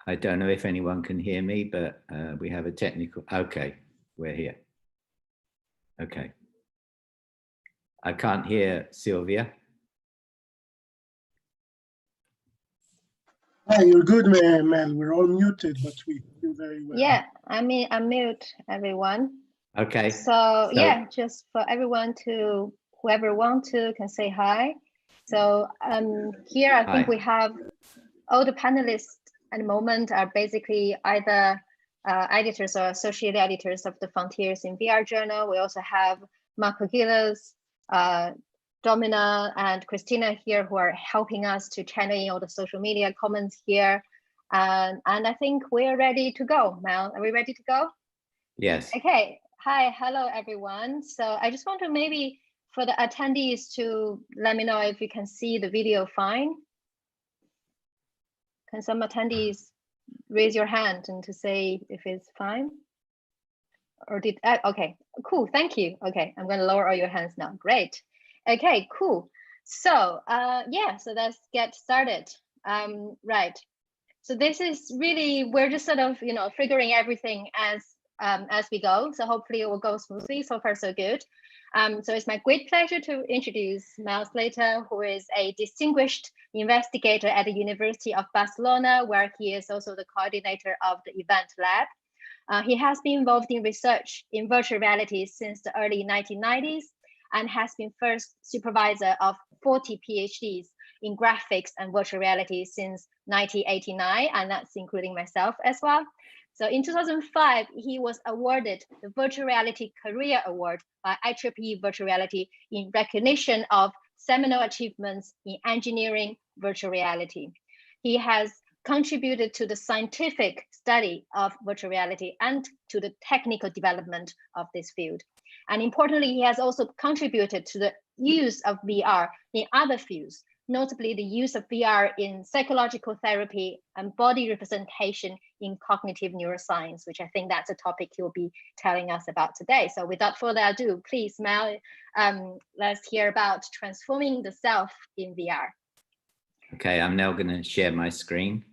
I don't know if anyone can hear me, but we have a technical, okay, we're here. Okay. I can't hear Sylvia. Hi, you're good, Mel. We're all muted, but we do very well. Yeah, I mean, unmute everyone. Okay. So yeah, just for everyone to, whoever wants to can say hi. So here I think we have all the panelists at the moment are basically either editors or associate editors of the Frontiers in VR journal. We also have Marco Gilles, Domina and Christina here who are helping us to channel in all the social media comments here. And I think we're ready to go. Mel, are we ready to go? Yes. Okay. Hi, hello everyone. So I just want to maybe for the attendees to let me know if you can see the video fine. Can some attendees raise your hand and to say if it's fine? Or did, okay, cool, thank you. Okay, I'm gonna lower all your hands now, great. Okay, cool. So yeah, so let's get started. Right, so this is really, we're just sort of, you know, figuring everything as we go. So hopefully it will go smoothly, so far so good. So it's my great pleasure to introduce Mel Slater, who is a distinguished investigator at the University of Barcelona, where he is also the coordinator of the event lab. He has been involved in research in virtual reality since the early 1990s and has been first supervisor of 40 PhDs in graphics and virtual reality since 1989, and that's including myself as well. So in 2005, he was awarded the Virtual Reality Career Award by IEEE Virtual Reality in recognition of seminal achievements in engineering virtual reality. He has contributed to the scientific study of virtual reality and to the technical development of this field. And importantly, he has also contributed to the use of VR in other fields, notably the use of VR in psychological therapy and body representation in cognitive neuroscience, which I think that's a topic he'll be telling us about today. So without further ado, please, Mel, let's hear about transforming the self in VR. Okay, I'm now going to share my screen.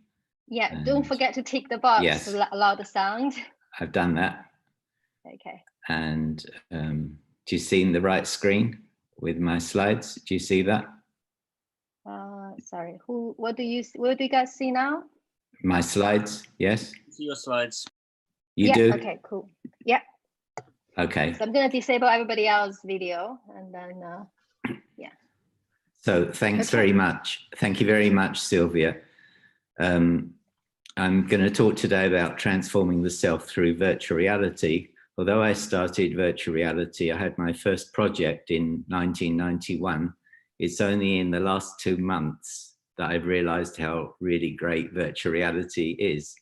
Yeah, don't forget to tick the box to allow the sound. I've done that. Okay. And do you see the right screen with my slides? Do you see that? Sorry, what do you guys see now? My slides, yes? See your slides. You do? Okay, cool. Yeah. Okay. So I'm going to disable everybody else's video and then, yeah. So thanks very much. Thank you very much, Sylvia. I'm going to talk today about transforming the self through virtual reality. Although I started virtual reality, I had my first project in 1991. It's only in the last 2 months that I've realized how really great virtual reality is.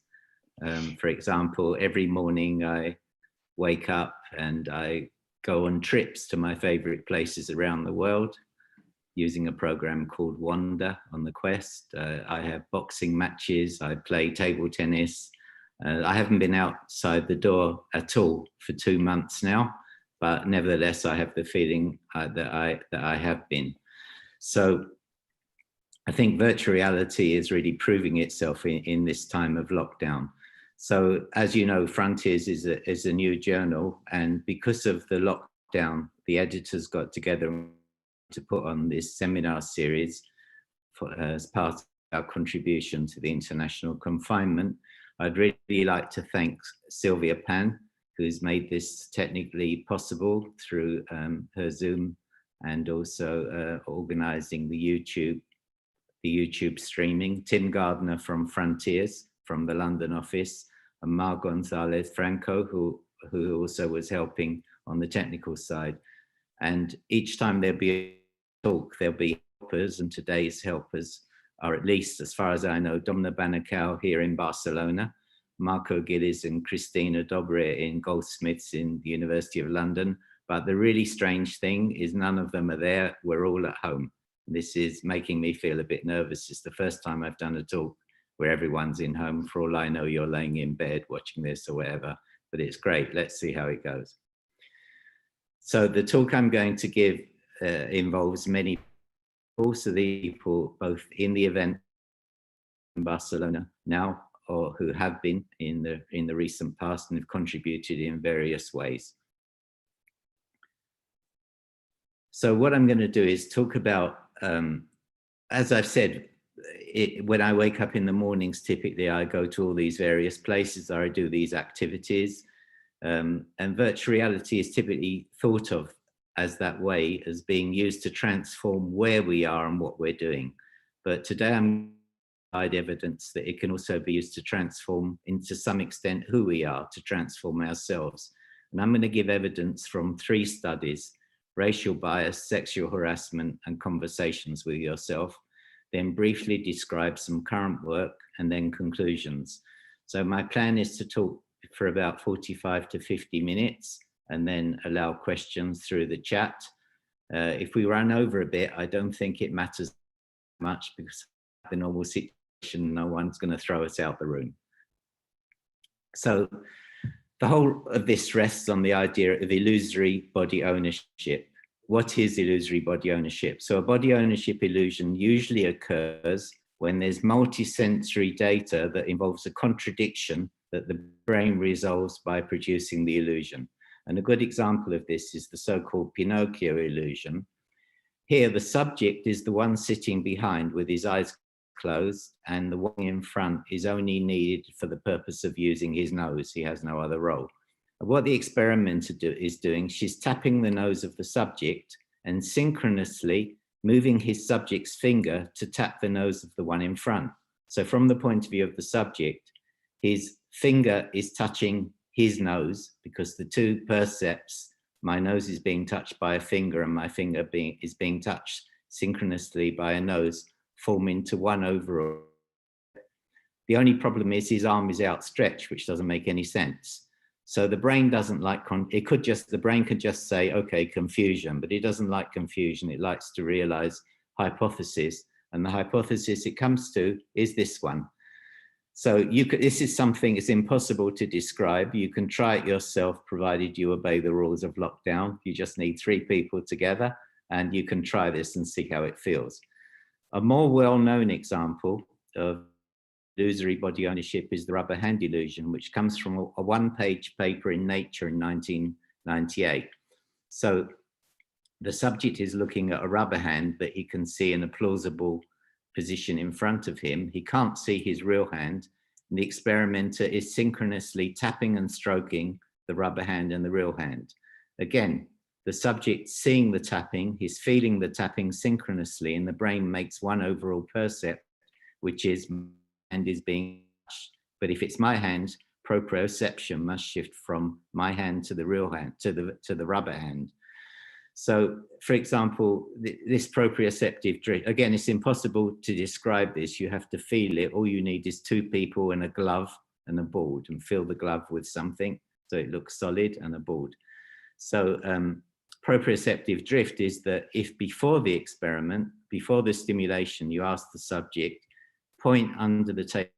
For example, every morning I wake up and I go on trips to my favorite places around the world using a program called Wander on the Quest. I have boxing matches, I play table tennis. I haven't been outside the door at all for 2 months now, but nevertheless, I have the feeling that I have been. So I think virtual reality is really proving itself in this time of lockdown. So as you know, Frontiers is a new journal, and because of the lockdown, the editors got together to put on this seminar series as part of our contribution to the international confinement. I'd really like to thank Sylvia Pan, who's made this technically possible through her Zoom and also organizing the YouTube streaming. Tim Gardner from Frontiers, from the London office, and Mar Gonzalez Franco, who also was helping on the technical side. And each time there'll be a talk, there'll be helpers, and today's helpers are, at least as far as I know, Domna Banacao here in Barcelona, Marco Gilles and Christina Dobre in Goldsmiths in the University of London. But the really strange thing is none of them are there. We're all at home. This is making me feel a bit nervous. It's the first time I've done a talk where everyone's in home. For all I know, you're laying in bed watching this or whatever, but it's great. Let's see how it goes. So the talk I'm going to give involves many people, so the people both in the event in Barcelona now, or who have been in the recent past and have contributed in various ways. So what I'm going to do is talk about, as I've said, when I wake up in the mornings, typically I go to all these various places, or I do these activities, and virtual reality is typically thought of as that way, as being used to transform where we are and what we're doing. But today I'm provide evidence that it can also be used to transform, into some extent, who we are, to transform ourselves. And I'm going to give evidence from 3 studies: racial bias, sexual harassment, and conversations with yourself, then briefly describe some current work, and then conclusions. So my plan is to talk for about 45 to 50 minutes, and then allow questions through the chat. If we run over a bit, I don't think it matters much, because the normal situation, no one's going to throw us out the room. So the whole of this rests on the idea of illusory body ownership. What is illusory body ownership? So a body ownership illusion usually occurs when there's multisensory data that involves a contradiction that the brain resolves by producing the illusion. And a good example of this is the so-called Pinocchio illusion. Here, the subject is the one sitting behind with his eyes closed, and the one in front is only needed for the purpose of using his nose. He has no other role. What the experimenter is doing, she's tapping the nose of the subject and synchronously moving his subject's finger to tap the nose of the one in front. So from the point of view of the subject, his finger is touching his nose, because the 2 percepts, my nose is being touched by a finger and my finger is being touched synchronously by a nose, form into one overall. The only problem is his arm is outstretched, which doesn't make any sense. So the brain doesn't like, the brain could just say, okay, confusion, but it doesn't like confusion. It likes to realize hypothesis. And the hypothesis it comes to is this one. So this is something it's impossible to describe. You can try it yourself, provided you obey the rules of lockdown. You just need 3 people together, and you can try this and see how it feels. A more well-known example of illusory body ownership is the rubber hand illusion, which comes from a 1-page paper in Nature in 1998. So the subject is looking at a rubber hand that he can see in a plausible position in front of him. He can't see his real hand, and the experimenter is synchronously tapping and stroking the rubber hand and the real hand. Again, the subject seeing the tapping, he's feeling the tapping synchronously, and the brain makes one overall percept, which is my hand is being touched. But if it's my hand, proprioception must shift from my hand to the real hand, to the rubber hand. So, for example, this proprioceptive drift, again, it's impossible to describe this. You have to feel it. All you need is 2 people and a glove and a board, and fill the glove with something so it looks solid, and a board. So proprioceptive drift is that if before the experiment, before the stimulation, you ask the subject, point under the table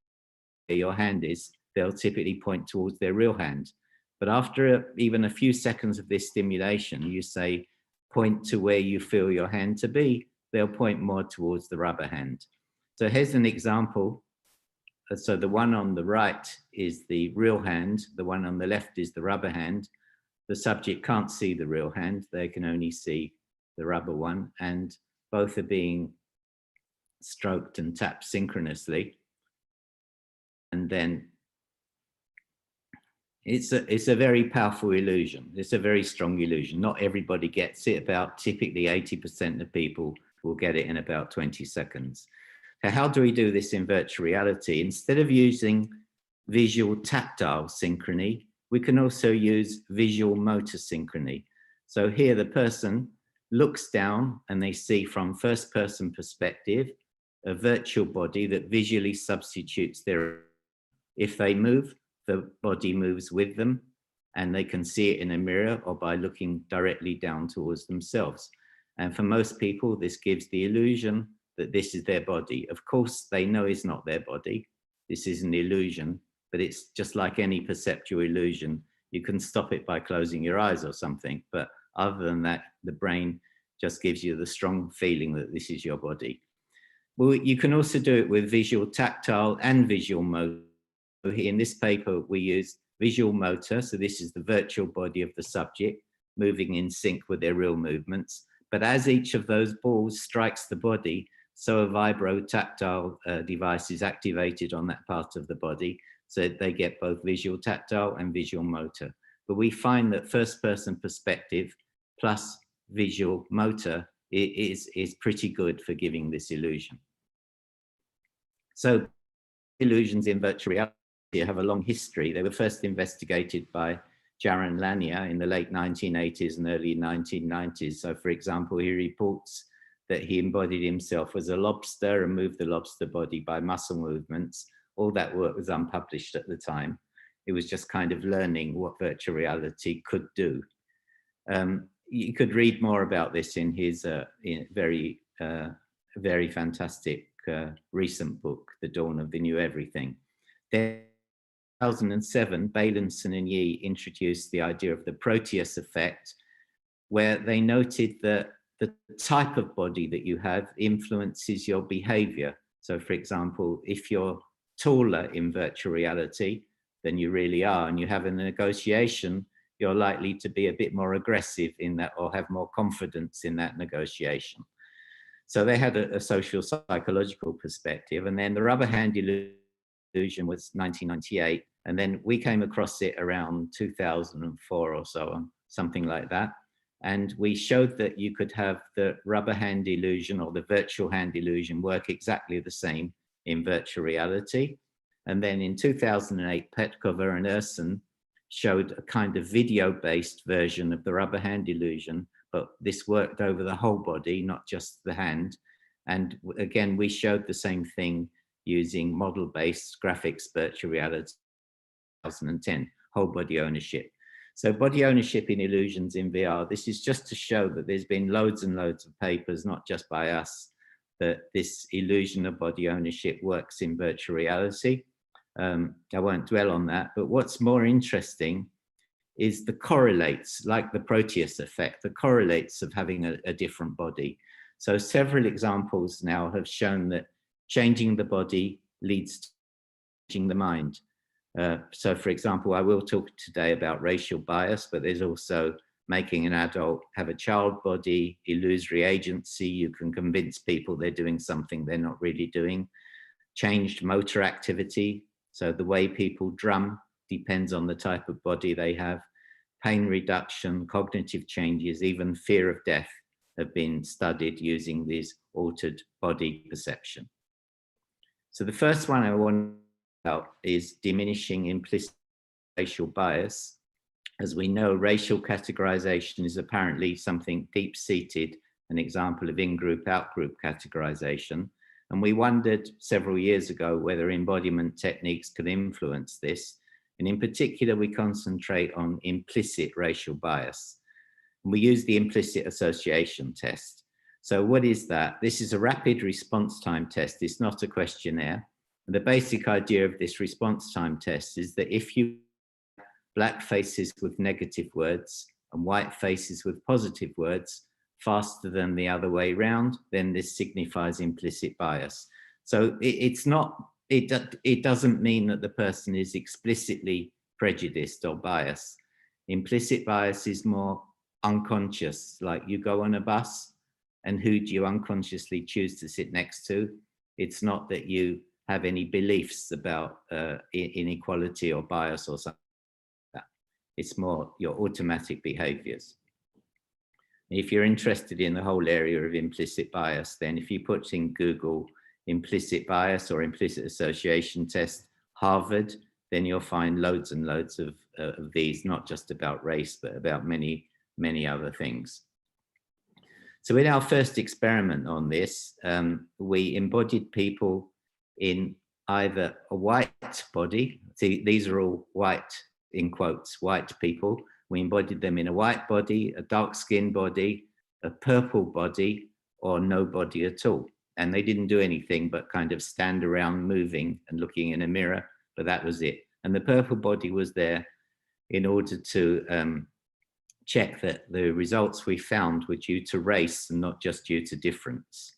where your hand is, they'll typically point towards their real hand. But after even a few seconds of this stimulation, you say, point to where you feel your hand to be, they'll point more towards the rubber hand. So here's an example. So the one on the right is the real hand, the one on the left is the rubber hand. The subject can't see the real hand, they can only see the rubber one, and both are being stroked and tapped synchronously. And then it's a very powerful illusion. It's a very strong illusion. Not everybody gets it. About typically 80% of people will get it in about 20 seconds. So how do we do this in virtual reality? Instead of using visual tactile synchrony, we can also use visual motor synchrony. So here the person looks down and they see from first person perspective a virtual body that visually substitutes their, if they move, the body moves with them, and they can see it in a mirror or by looking directly down towards themselves. And for most people, this gives the illusion that this is their body. Of course, they know it's not their body. This is an illusion, but it's just like any perceptual illusion. You can stop it by closing your eyes or something, but other than that, the brain just gives you the strong feeling that this is your body. Well, you can also do it with visual tactile and visual motor in this paper, we use visual motor. So this is the virtual body of the subject moving in sync with their real movements. But as each of those balls strikes the body, so a vibro-tactile device is activated on that part of the body, so they get both visual tactile and visual motor. But we find that first-person perspective plus visual motor is pretty good for giving this illusion. So illusions in virtual reality have a long history. They were first investigated by Jaron Lanier in the late 1980s and early 1990s. So for example, he reports that he embodied himself as a lobster and moved the lobster body by muscle movements. All that work was unpublished at the time. It was just kind of learning what virtual reality could do. You could read more about this in his very fantastic recent book, The Dawn of the New Everything. Then, in 2007, Bailenson and Yi introduced the idea of the Proteus effect, where they noted that the type of body that you have influences your behavior. So for example, if you're taller in virtual reality than you really are, and you have a negotiation, you're likely to be a bit more aggressive in that, or have more confidence in that negotiation. So they had a social psychological perspective. And then the rubber hand illusion was 1998. And then we came across it around 2004 or so, something like that. And we showed that you could have the rubber hand illusion or the virtual hand illusion work exactly the same in virtual reality. And then in 2008, Petkova and Urson showed a kind of video-based version of the rubber hand illusion, but this worked over the whole body, not just the hand. And again, we showed the same thing using model-based graphics virtual reality 2010, whole body ownership. So body ownership in illusions in VR, this is just to show that there's been loads and loads of papers, not just by us, that this illusion of body ownership works in virtual reality. I won't dwell on that, but what's more interesting is the correlates, like the Proteus effect, the correlates of having a different body. So several examples now have shown that changing the body leads to changing the mind. So for example, I will talk today about racial bias, but there's also making an adult have a child body, illusory agency. You can convince people they're doing something they're not really doing. Changed motor activity. So the way people drum depends on the type of body they have. Pain reduction, cognitive changes, even fear of death have been studied using this altered body perception. So the first one I want to talk about is diminishing implicit racial bias. As we know, racial categorization is apparently something deep-seated, an example of in-group, out-group categorization. And we wondered several years ago whether embodiment techniques could influence this. And in particular, we concentrate on implicit racial bias. And we use the implicit association test. So what is that? This is a rapid response time test. It's not a questionnaire. And the basic idea of this response time test is that if you have black faces with negative words and white faces with positive words faster than the other way around, then this signifies implicit bias. So it doesn't mean that the person is explicitly prejudiced or biased. Implicit bias is more unconscious, like you go on a bus and who do you unconsciously choose to sit next to? It's not that you have any beliefs about inequality or bias or something like that. It's more your automatic behaviors. If you're interested in the whole area of implicit bias, then if you put in Google implicit bias or implicit association test, Harvard, then you'll find loads and loads of these, not just about race, but about many, many other things. So in our first experiment on this, we embodied people in either a white body. See, these are all white, in quotes, white people. We embodied them in a white body, a dark-skinned body, a purple body, or no body at all. And they didn't do anything but kind of stand around moving and looking in a mirror, but that was it. And the purple body was there in order to check that the results we found were due to race and not just due to difference.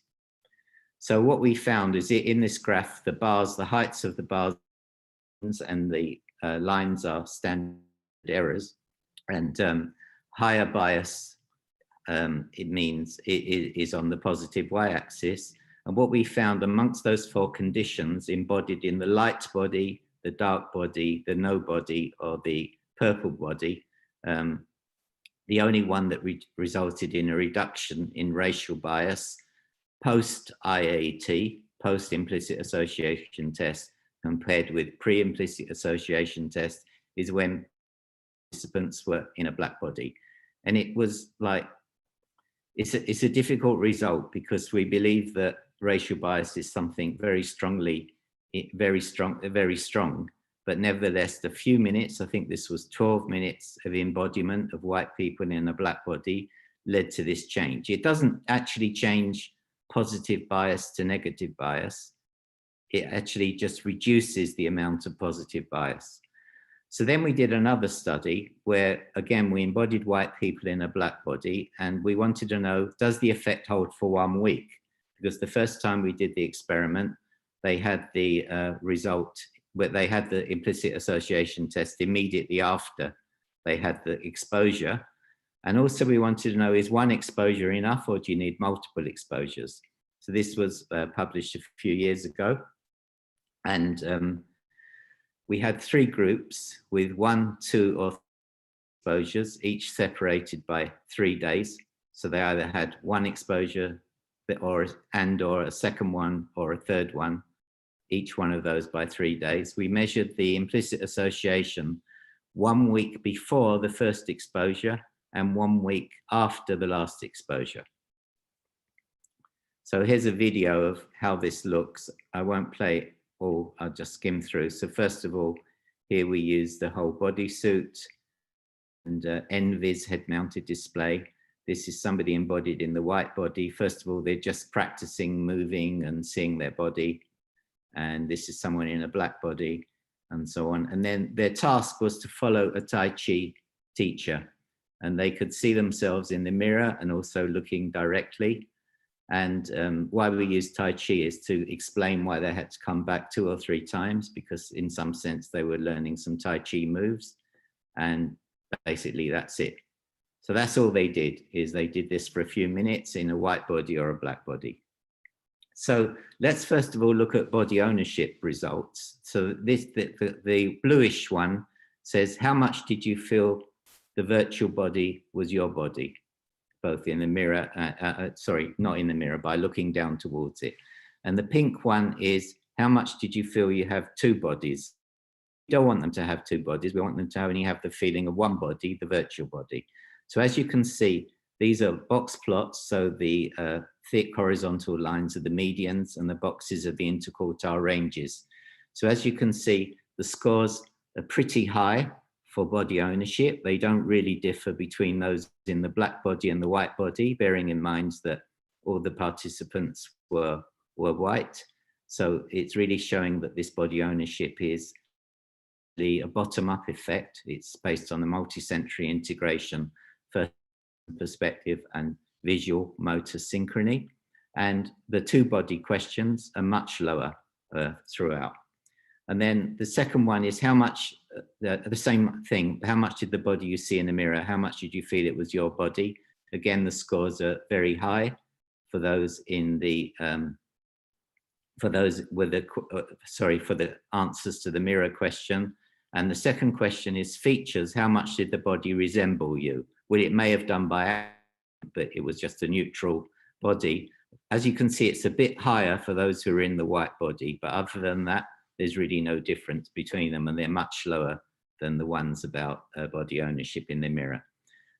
So what we found is in this graph, the bars, the heights of the bars and the lines are standard errors. And higher bias, it means it is on the positive y-axis. And what we found amongst those 4 conditions embodied in the light body, the dark body, the no body, or the purple body, the only one that resulted in a reduction in racial bias post-IAT, post-implicit association test, compared with pre-implicit association test, is when participants were in a black body. And it was like, it's a difficult result because we believe that racial bias is something very strong, but nevertheless, the few minutes, I think this was 12 minutes of embodiment of white people in a black body, led to this change. It doesn't actually change positive bias to negative bias. It actually just reduces the amount of positive bias. So then we did another study where, again, we embodied white people in a black body, and we wanted to know, does the effect hold for 1 week? Because the first time we did the experiment, they had the result, but they had the implicit association test immediately after they had the exposure. And also we wanted to know, is 1 exposure enough, or do you need multiple exposures? So this was published a few years ago. And we had 3 groups with 1, 2, or 3 exposures, each separated by 3 days. So they either had 1 exposure or a second one or a third one, each one of those by 3 days. We measured the implicit association 1 week before the first exposure and 1 week after the last exposure. So here's a video of how this looks. I won't play it all, I'll just skim through. So first of all, here we use the whole bodysuit and NVIS head-mounted display. This is somebody embodied in the white body. First of all, they're just practicing moving and seeing their body. And this is someone in a black body, and so on. And then their task was to follow a Tai Chi teacher, and they could see themselves in the mirror and also looking directly. And why we use Tai Chi is to explain why they had to come back 2 or 3 times, because in some sense they were learning some Tai Chi moves, and basically that's it. So that's all they did, is they did this for a few minutes in a white body or a black body. So let's first of all look at body ownership results. So the bluish one says, how much did you feel the virtual body was your body? Both in the mirror, sorry, not in the mirror, by looking down towards it. And the pink one is, how much did you feel you have 2 bodies? We don't want them to have 2 bodies. We want them to only have the feeling of 1 body, the virtual body. So as you can see, these are box plots. So the thick horizontal lines are the medians, and the boxes are the interquartile ranges. So as you can see, the scores are pretty high for body ownership. They don't really differ between those in the black body and the white body, bearing in mind that all the participants were white. So it's really showing that this body ownership is a bottom-up effect. It's based on the multisensory integration, first perspective and visual motor synchrony. And the 2-body questions are much lower throughout. And then the second one is, how much, the same thing, how much did the body you see in the mirror, how much did you feel it was your body? Again, the scores are very high for those in the, for those with the, for the answers to the mirror question. And the second question is features, how much did the body resemble you? Well, it may have done by accident, but it was just a neutral body. As you can see, it's a bit higher for those who are in the white body, but other than that, there's really no difference between them, and they're much lower than the ones about body ownership in the mirror.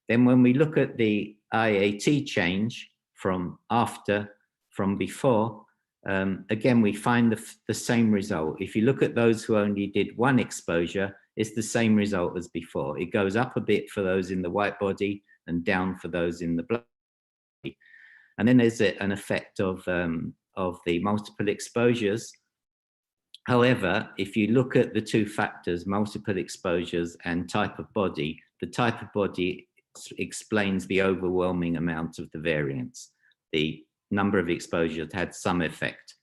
Then when we look at the IAT change from after, from before, again, we find the same result. If you look at those who only did 1 exposure, it's the same result as before. It goes up a bit for those in the white body and down for those in the black body. And then there's an effect of the multiple exposures. However, if you look at the 2 factors, multiple exposures and type of body, the type of body explains the overwhelming amount of the variance. The number of exposures had some effect.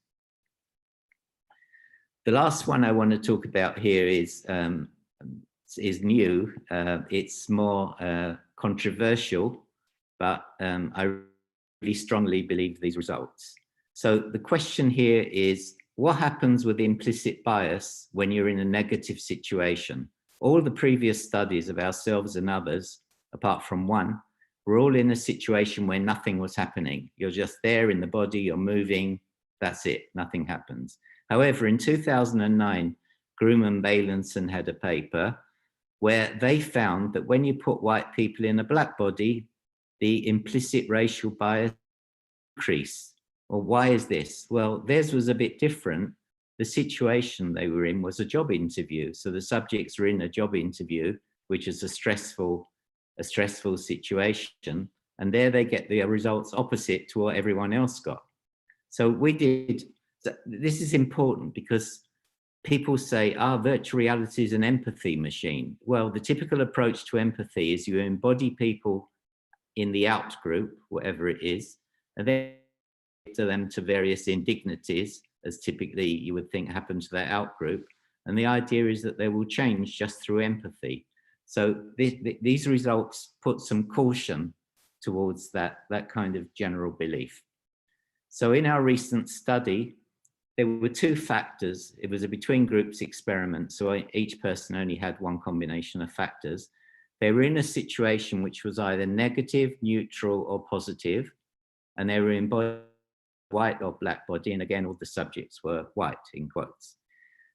The last one I want to talk about here is new. It's more controversial, but I really strongly believe these results. So the question here is, what happens with implicit bias when you're in a negative situation? All the previous studies of ourselves and others, apart from one, were all in a situation where nothing was happening. You're just there in the body, you're moving, that's it, nothing happens. However, in 2009, Groom and Baylinson had a paper where they found that when you put white people in a black body, the implicit racial bias increased. Well, why is this? Well, theirs was a bit different. The situation they were in was a job interview. So the subjects were in a job interview, which is a stressful situation. And there they get the results opposite to what everyone else got. So this is important because people say, virtual reality is an empathy machine. Well, the typical approach to empathy is you embody people in the out group, whatever it is, and then to them to various indignities, as typically you would think happen to their out group. And the idea is that they will change just through empathy. So these results put some caution towards that kind of general belief. So in our recent study, there were two factors. It was a between groups experiment. So each person only had one combination of factors. They were in a situation which was either negative, neutral, or positive, and they were in white or black body. And again, all the subjects were white in quotes.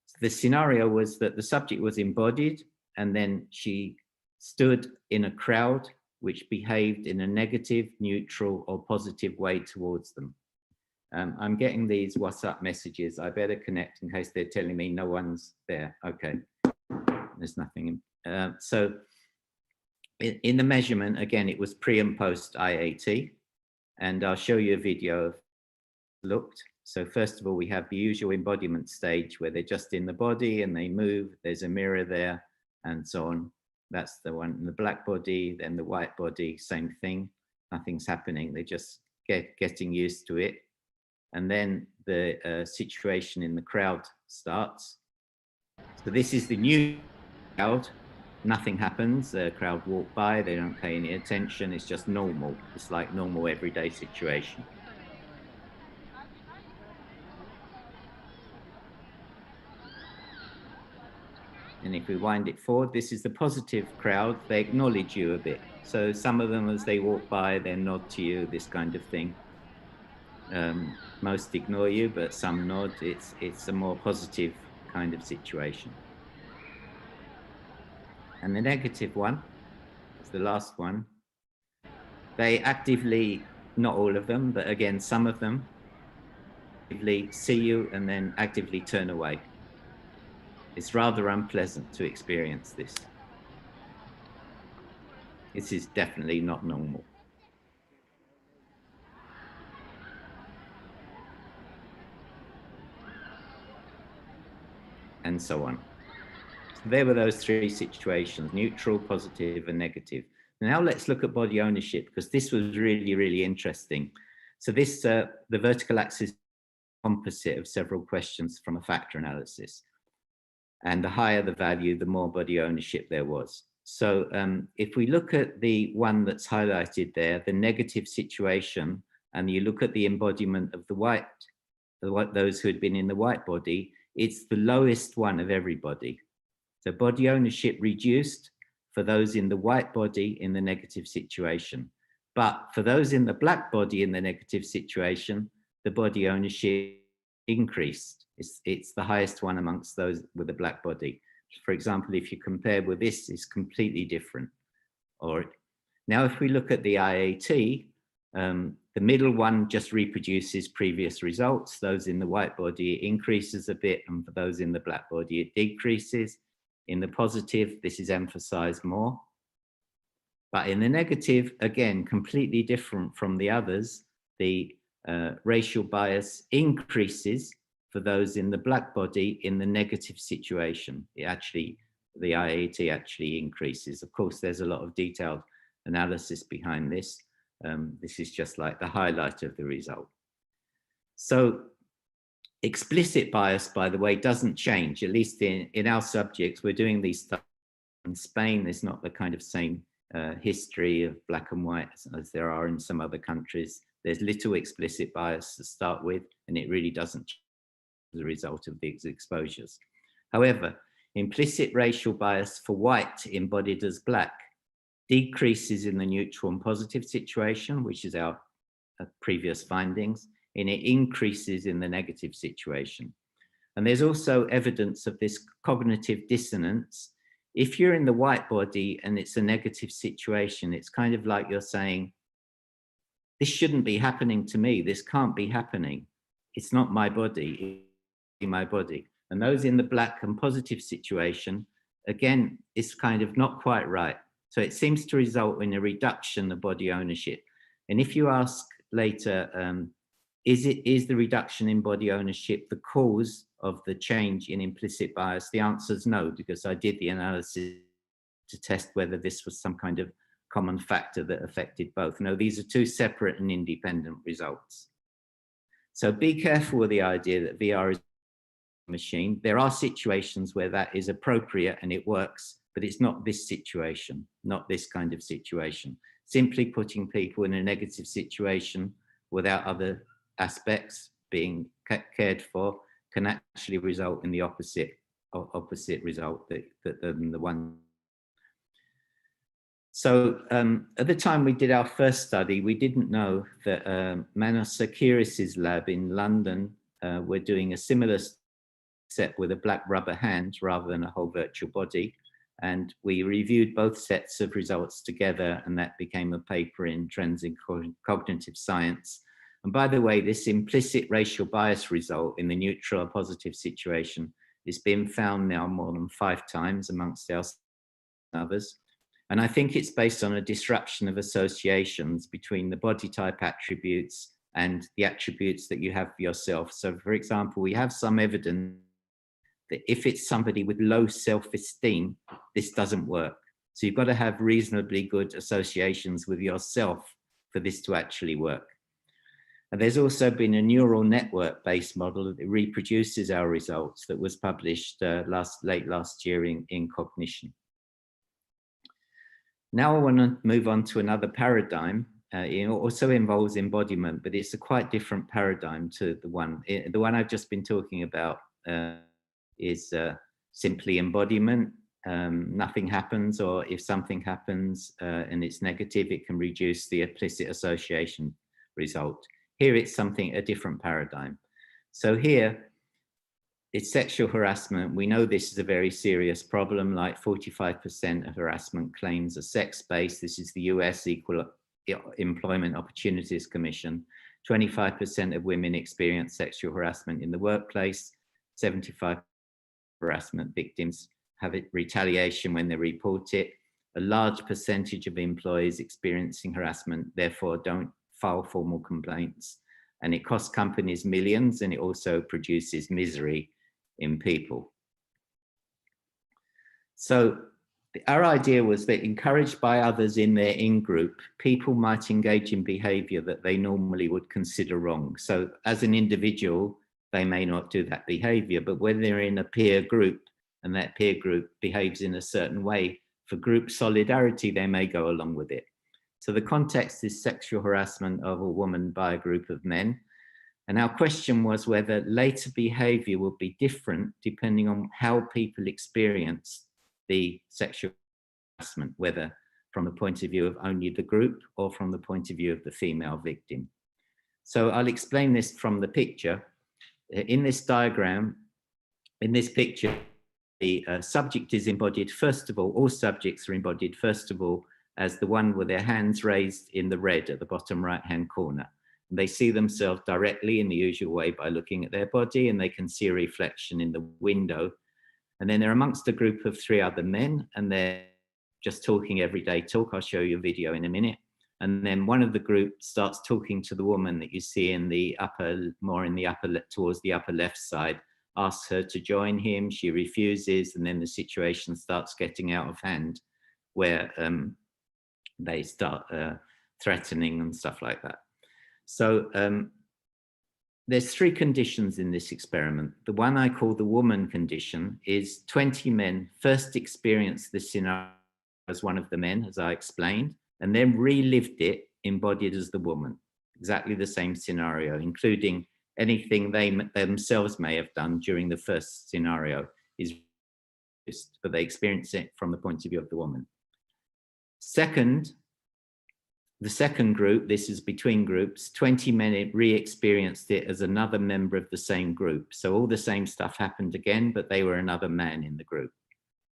So the scenario was that the subject was embodied, and then she stood in a crowd which behaved in a negative, neutral, or positive way towards them. I'm getting these WhatsApp messages. I better connect in case they're telling me no one's there. Okay, there's nothing. So in the measurement, again, it was pre and post IAT, and I'll show you a video of looked. So first of all, we have the usual embodiment stage where they're just in the body and they move. There's a mirror there and so on. That's the one in the black body, then the white body, same thing. Nothing's happening. They're just getting used to it. And then the situation in the crowd starts. So this is the new crowd. Nothing happens. The crowd walk by. They don't pay any attention. It's just normal. It's like normal everyday situation. And if we wind it forward, this is the positive crowd. They acknowledge you a bit. So some of them, as they walk by, they nod to you, this kind of thing. Most ignore you, but some nod. It's a more positive kind of situation. And the negative one is the last one. They actively, not all of them, but again, some of them actively see you and then actively turn away. It's rather unpleasant to experience this. This is definitely not normal. And so on. So there were those three situations: neutral, positive, and negative. Now let's look at body ownership, because this was really, really interesting. So this, the vertical axis composite of several questions from a factor analysis. And the higher the value, the more body ownership there was. So if we look at the one that's highlighted there, the negative situation, and you look at the embodiment of the white, those who had been in the white body, it's the lowest one of everybody. So body ownership reduced for those in the white body in the negative situation. But for those in the black body in the negative situation, the body ownership increased. It's the highest one amongst those with a black body. For example, if you compare with this, it's completely different. Or now if we look at the IAT, the middle one just reproduces previous results. Those in the white body, it increases a bit, and for those in the black body, it decreases. In the positive, this is emphasized more. But in the negative, again, completely different from the others, the racial bias increases for those in the black body in the negative situation. The IAT actually increases. Of course, there's a lot of detailed analysis behind this. This is just like the highlight of the result. So Explicit bias, by the way, doesn't change, at least in our subjects. We're doing these studies in Spain. There's not the kind of same history of black and white as there are in some other countries. There's little explicit bias to start with, and it really doesn't change as a result of these exposures. However, implicit racial bias for white embodied as black decreases in the neutral and positive situation, which is our previous findings, and it increases in the negative situation. And there's also evidence of this cognitive dissonance. If you're in the white body and it's a negative situation, it's kind of like you're saying, this shouldn't be happening to me. This can't be happening. It's not my body, it's my body. And those in the black and positive situation, again, it's kind of not quite right. So it seems to result in a reduction of body ownership. And if you ask later, is the reduction in body ownership the cause of the change in implicit bias? The answer is no, because I did the analysis to test whether this was some kind of common factor that affected both. No, these are two separate and independent results. So be careful with the idea that VR is a machine. There are situations where that is appropriate and it works, but it's not this situation, not this kind of situation. Simply putting people in a negative situation without other aspects being cared for can actually result in the opposite result than the one. So at the time we did our first study, we didn't know that Manos Sakiris's lab in London were doing a similar set with a black rubber hand rather than a whole virtual body. And we reviewed both sets of results together, and that became a paper in Trends in Cognitive Science. And by the way, this implicit racial bias result in the neutral or positive situation has been found now more than 5 times amongst our others. And I think it's based on a disruption of associations between the body type attributes and the attributes that you have for yourself. So for example, we have some evidence that if it's somebody with low self-esteem, this doesn't work. So you've got to have reasonably good associations with yourself for this to actually work. And there's also been a neural network-based model that reproduces our results that was published late last year in Cognition. Now I want to move on to another paradigm. It also involves embodiment, but it's a quite different paradigm to the one I've just been talking about. Is simply embodiment. Nothing happens, or if something happens and it's negative, it can reduce the implicit association result. Here it's a different paradigm. So here it's sexual harassment. We know this is a very serious problem, like 45% of harassment claims are sex-based. This is the US Equal Employment Opportunities Commission. 25% of women experience sexual harassment in the workplace. 75% harassment victims have retaliation when they report it. A large percentage of employees experiencing harassment therefore don't file formal complaints, and it costs companies millions, and it also produces misery in people. So our idea was that, encouraged by others in their in-group, people might engage in behavior that they normally would consider wrong. So as an individual, they may not do that behavior, but when they're in a peer group and that peer group behaves in a certain way, for group solidarity, they may go along with it. So the context is sexual harassment of a woman by a group of men. And our question was whether later behavior would be different depending on how people experience the sexual harassment, whether from the point of view of only the group or from the point of view of the female victim. So I'll explain this from the picture. In this diagram, in this picture, the subject is embodied, first of all subjects are embodied, first of all, as the one with their hands raised in the red at the bottom right-hand corner. And they see themselves directly in the usual way by looking at their body, and they can see a reflection in the window. And then they're amongst a group of 3 other men, and they're just talking everyday talk. I'll show you a video in a minute. And then one of the group starts talking to the woman that you see in the towards the upper left side, asks her to join him, she refuses, and then the situation starts getting out of hand, where they start threatening and stuff like that. So there's three conditions in this experiment. The one I call the woman condition is 20 men first experienced this scenario as one of the men, as I explained, and then relived it embodied as the woman. Exactly the same scenario, including anything they themselves may have done during the first scenario, but they experience it from the point of view of the woman. Second, the second group, this is between groups, 20 men re-experienced it as another member of the same group. So all the same stuff happened again, but they were another man in the group.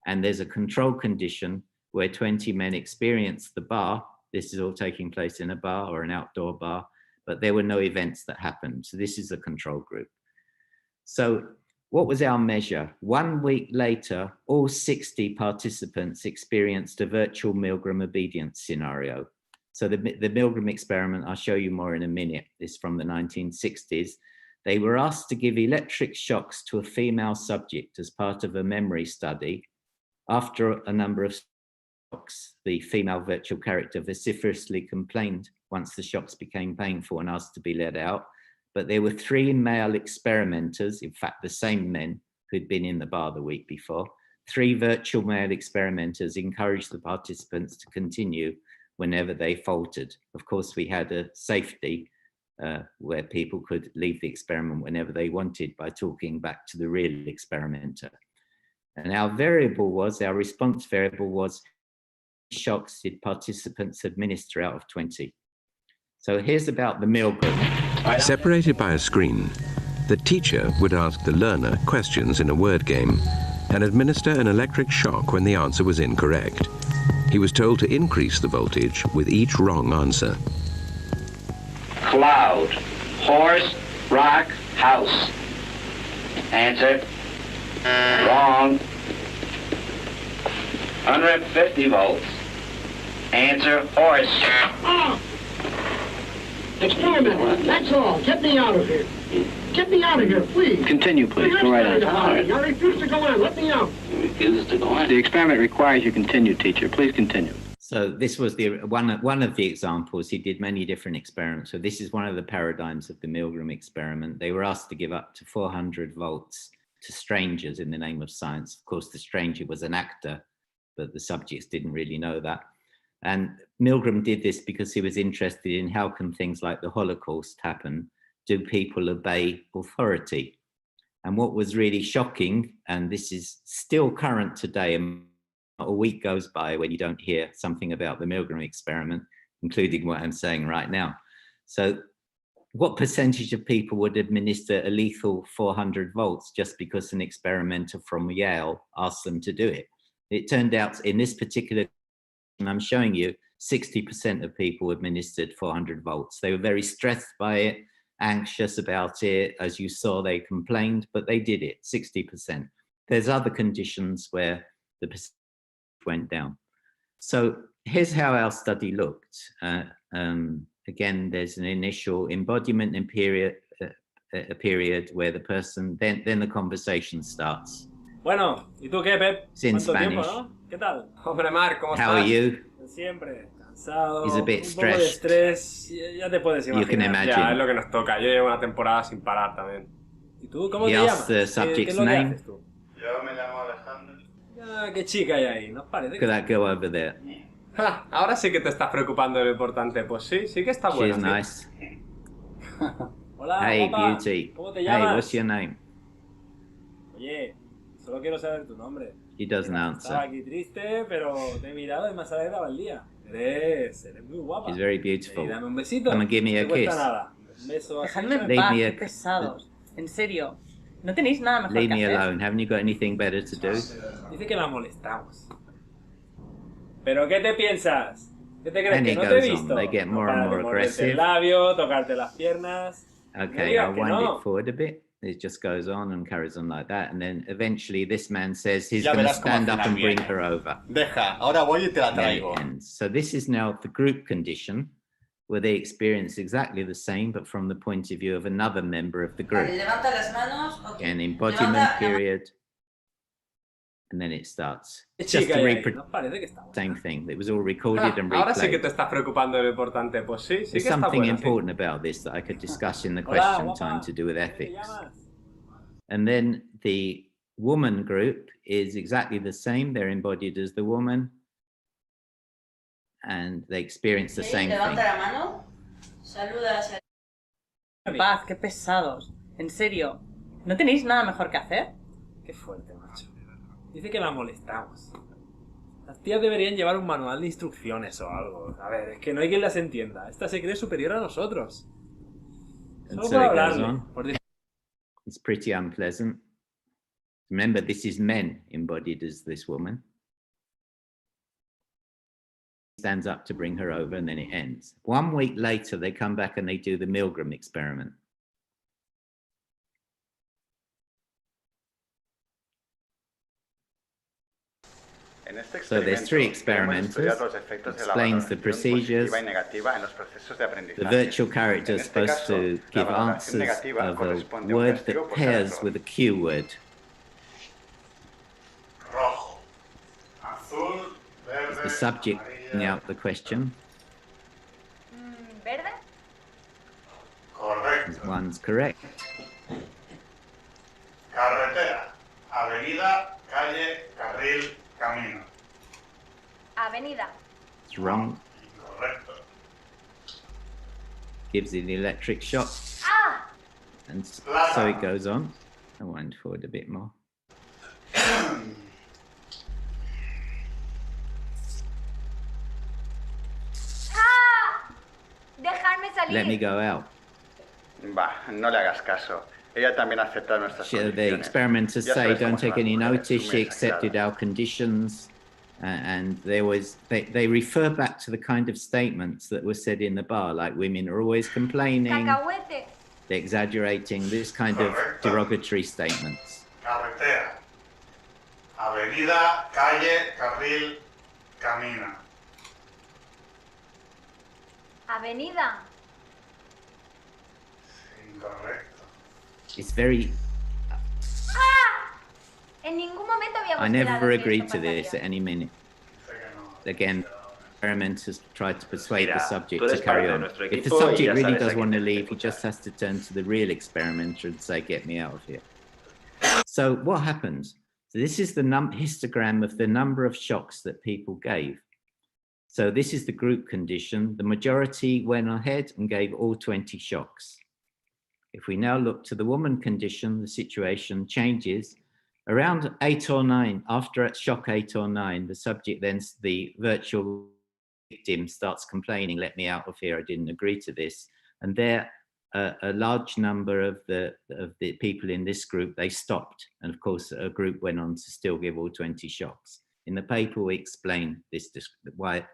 And there's a control condition where 20 men experienced the bar. This is all taking place in a bar or an outdoor bar, but there were no events that happened. So this is a control group. So what was our measure? 1 week later, all 60 participants experienced a virtual Milgram obedience scenario. So the Milgram experiment, I'll show you more in a minute, is from the 1960s. They were asked to give electric shocks to a female subject as part of a memory study. After a number of shocks, the female virtual character vociferously complained once the shocks became painful and asked to be let out. But there were 3 male experimenters, in fact, the same men who'd been in the bar the week before. 3 virtual male experimenters encouraged the participants to continue whenever they faltered. Of course, we had a safety where people could leave the experiment whenever they wanted by talking back to the real experimenter. And our response variable was, shocks did participants administer out of 20? So here's about the Milgram. Separated by a screen, the teacher would ask the learner questions in a word game and administer an electric shock when the answer was incorrect. He was told to increase the voltage with each wrong answer. Cloud, horse, rock, house. Answer. Wrong. 150 volts. Answer, horse. Experiment, that's all. Get me out of here. Get me out of here, please. Continue, please. Go right on. I refuse to go on. Let me out. You refuse to go on? The experiment requires you continue, teacher. Please continue. So this was the one of the examples. He did many different experiments. So this is one of the paradigms of the Milgram experiment. They were asked to give up to 400 volts to strangers in the name of science. Of course, the stranger was an actor, but the subjects didn't really know that. And Milgram did this because he was interested in how can things like the Holocaust happen? Do people obey authority? And what was really shocking, and this is still current today, and not a week goes by when you don't hear something about the Milgram experiment, including what I'm saying right now. So what percentage of people would administer a lethal 400 volts just because an experimenter from Yale asked them to do it? It turned out in this particular, and I'm showing you, 60% of people administered 400 volts. They were very stressed by it, anxious about it. As you saw, they complained, but they did it, 60%. There's other conditions where the percentage went down. So here's how our study looked. Again, there's an initial embodiment and a period where the person, then the conversation starts. Bueno, ¿y tú qué, Pep? It's in ¿Cuánto Spanish. tiempo, no? ¿Qué tal? Hombre, Marc, ¿cómo How estás? are you? Siempre, cansado, He's a bit un poco de stressed. estrés, ya te puedes imaginar. You can imagine. Ya, es lo que nos toca. Yo llevo una temporada sin parar también. ¿Y tú cómo He te asked llamas? the ¿Qué es subject's lo que name. haces tú? Yo me llamo Alejandro. Ah, qué chica hay ahí, ¿no parece? Look at that girl over there. Ja, ahora sí que te estás preocupando de lo importante. Pues sí, sí que está bueno. She's sí. nice. Hola, Hey, guapa. beauty. ¿Cómo te Hey, llamas? what's your name? Oye, solo quiero saber tu nombre. He doesn't Mira, answer. Estaba aquí triste, pero te he mirado y me has alegrado el día. Eres muy guapa. She's very Y beautiful. dame un besito. Come and give me a No te cuesta kiss. nada. Un beso así. Dejadme en Leave paz, me qué a- pesados. En serio. ¿No tenéis nada mejor Leave que me hacer? alone. Haven't you got anything better to do? Dice que la molestamos. ¿Pero qué te piensas? ¿Qué te crees? And ¿Que it no te he goes on. visto? They get No more and paras de more morderte aggressive. el labio, tocarte las piernas. Okay, digas I'll que wind no. it forward a bit. It just goes on and carries on like that. And then eventually this man says he's Ya going to verás cómo stand al up and final bring viene. her over. Deja, ahora voy y te la And then it traigo. ends. So this is now the group condition where they experience exactly the same, but from the point of view of another member of the group. Vale, levanta las manos. Okay. An embodiment Levanta- period. and then it starts. ¿Qué It's just chica to hay ahí? reproduce ¿No? Parece que está buena. the same thing. It was all recorded and Ahora sí que te replayed. estás preocupando de lo importante. Pues sí, sí There's que está something buena. Sí. important about this that I could discuss in the Hola, question guapa. time to do with ¿Cómo te ethics. llamas? And then the woman group is exactly the same. They're embodied as the woman, and they experience the same thing. Levanta la mano, saluda hacia... En paz, qué pesados. En serio, ¿no tenéis nada mejor que hacer? Qué fuerte, macho. Dice que la molestamos. Las tías deberían llevar un manual de instrucciones o algo. A ver, es que no hay quien las entienda. Esta se cree superior a nosotros. And Solo so por it goes hablarle. on. Por decir, It's pretty unpleasant. Remember, this is men embodied as this woman. Stands up to bring her over, and then it ends. 1 week later, they come back and they do the Milgram experiment. So there's 3 experimenters, explains the procedures. The virtual character is supposed to give answers of a word that pairs with a cue word. Rojo, azul, verde, The subject bringing out the question. ¿Verde? correcto. One's correct. Carretera, avenida, calle, carril, camino. Avenida. It's wrong. Incorrecto. Gives it the electric shock. Ah! And so it goes on. I wind forward a bit more. ¡Ah! Dejarme salir. Let me go out. Va, no le hagas caso. Ella también acepta nuestras The condiciones. experimenters Ya say, sabes don't cómo son take las any mujeres, notice. muy She accepted exageradas. our conditions. And they refer back to the kind of statements that were said in the bar, like women are always complaining, Cacahuete. they're exaggerating, this kind of derogatory statements. Carretera, avenida, calle, carril, camino. Avenida. Incorrecto. It's very, ¡Ah! En ningún momento habíamos I quedado never que agreed esto to this pasaría. at any minute. Dice que no. Again, experimenters tried to persuade the Mira, subject tú to eres carry parte de on. nuestro If the equipo y subject ya really sabes a does quién want to tienes que leave, he escuchar. just has to turn to the real experimenter and say, get me out of here. So what happens? So this is the histogram of the number of shocks that people gave. So this is the group condition. The majority went ahead and gave all 20 shocks. If we now look to the woman condition, the situation changes. Around 8 or 9, after shock 8 or 9, the subject then, the virtual victim starts complaining, let me out of here, I didn't agree to this. And there, a large number of the people in this group, they stopped. And of course, a group went on to still give all 20 shocks. In the paper, we explain this, why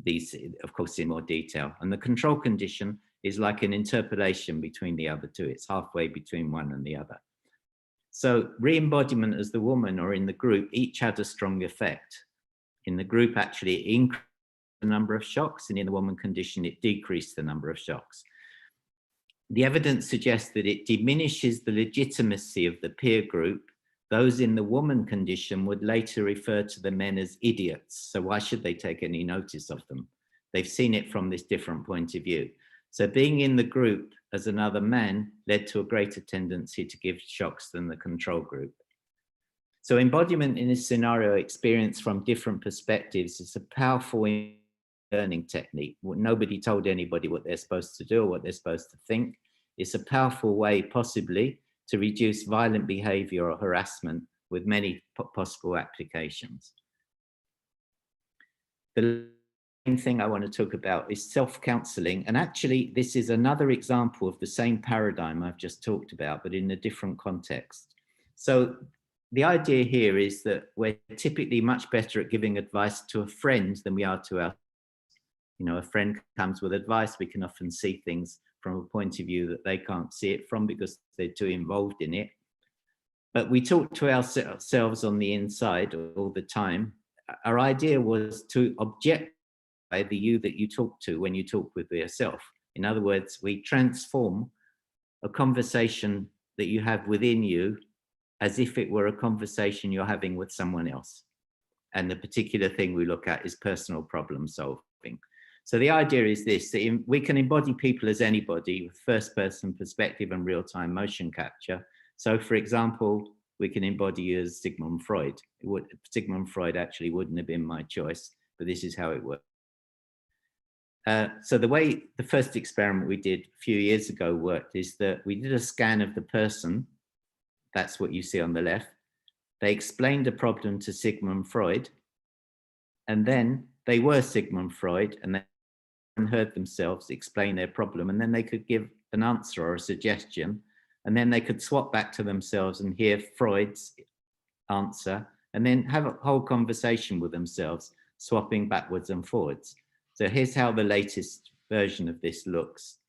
these, of course, in more detail. And the control condition is like an interpolation between the other two. It's halfway between one and the other. So re-embodiment as the woman or in the group, each had a strong effect. In the group, actually, it increased the number of shocks, and in the woman condition, it decreased the number of shocks. The evidence suggests that it diminishes the legitimacy of the peer group. Those in the woman condition would later refer to the men as idiots. So why should they take any notice of them? They've seen it from this different point of view. So being in the group as another man led to a greater tendency to give shocks than the control group. So embodiment in this scenario experienced from different perspectives is a powerful learning technique. Nobody told anybody what they're supposed to do or what they're supposed to think. It's a powerful way possibly to reduce violent behavior or harassment with many possible applications. The main thing I want to talk about is self-counseling. And actually, this is another example of the same paradigm I've just talked about, but in a different context. So the idea here is that we're typically much better at giving advice to a friend than we are to our, a friend comes with advice. We can often see things from a point of view that they can't see it from because they're too involved in it. But we talk to ourselves on the inside all the time. Our idea was to object by the you that you talk to when you talk with yourself. In other words, we transform a conversation that you have within you as if it were a conversation you're having with someone else. And the particular thing we look at is personal problem solving. So the idea is this, that we can embody people as anybody with first person perspective and real-time motion capture. So for example, we can embody you as Sigmund Freud. Sigmund Freud actually wouldn't have been my choice, but this is how it works. So the way the first experiment we did a few years ago worked is that we did a scan of the person. That's what you see on the left. They explained the problem to Sigmund Freud, and then they were Sigmund Freud, and they heard themselves explain their problem, and then they could give an answer or a suggestion, and then they could swap back to themselves and hear Freud's answer, and then have a whole conversation with themselves, swapping backwards and forwards. So here's how the latest version of this looks.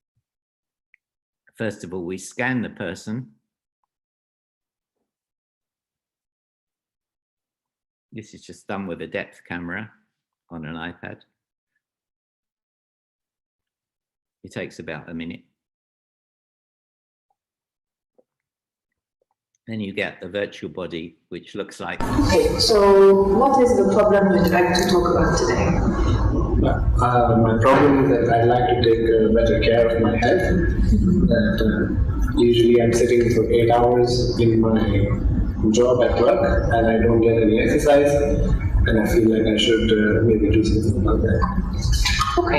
First of all, we scan the person. This is just done with a depth camera on an iPad. It takes about a minute. Then you get the virtual body, which looks like... Okay, so what is the problem you'd like to talk about today? My problem is that I'd like to take better care of my health. That usually I'm sitting for 8 hours in my job at work and I don't get any exercise, and I feel like I should maybe do something about that. Okay.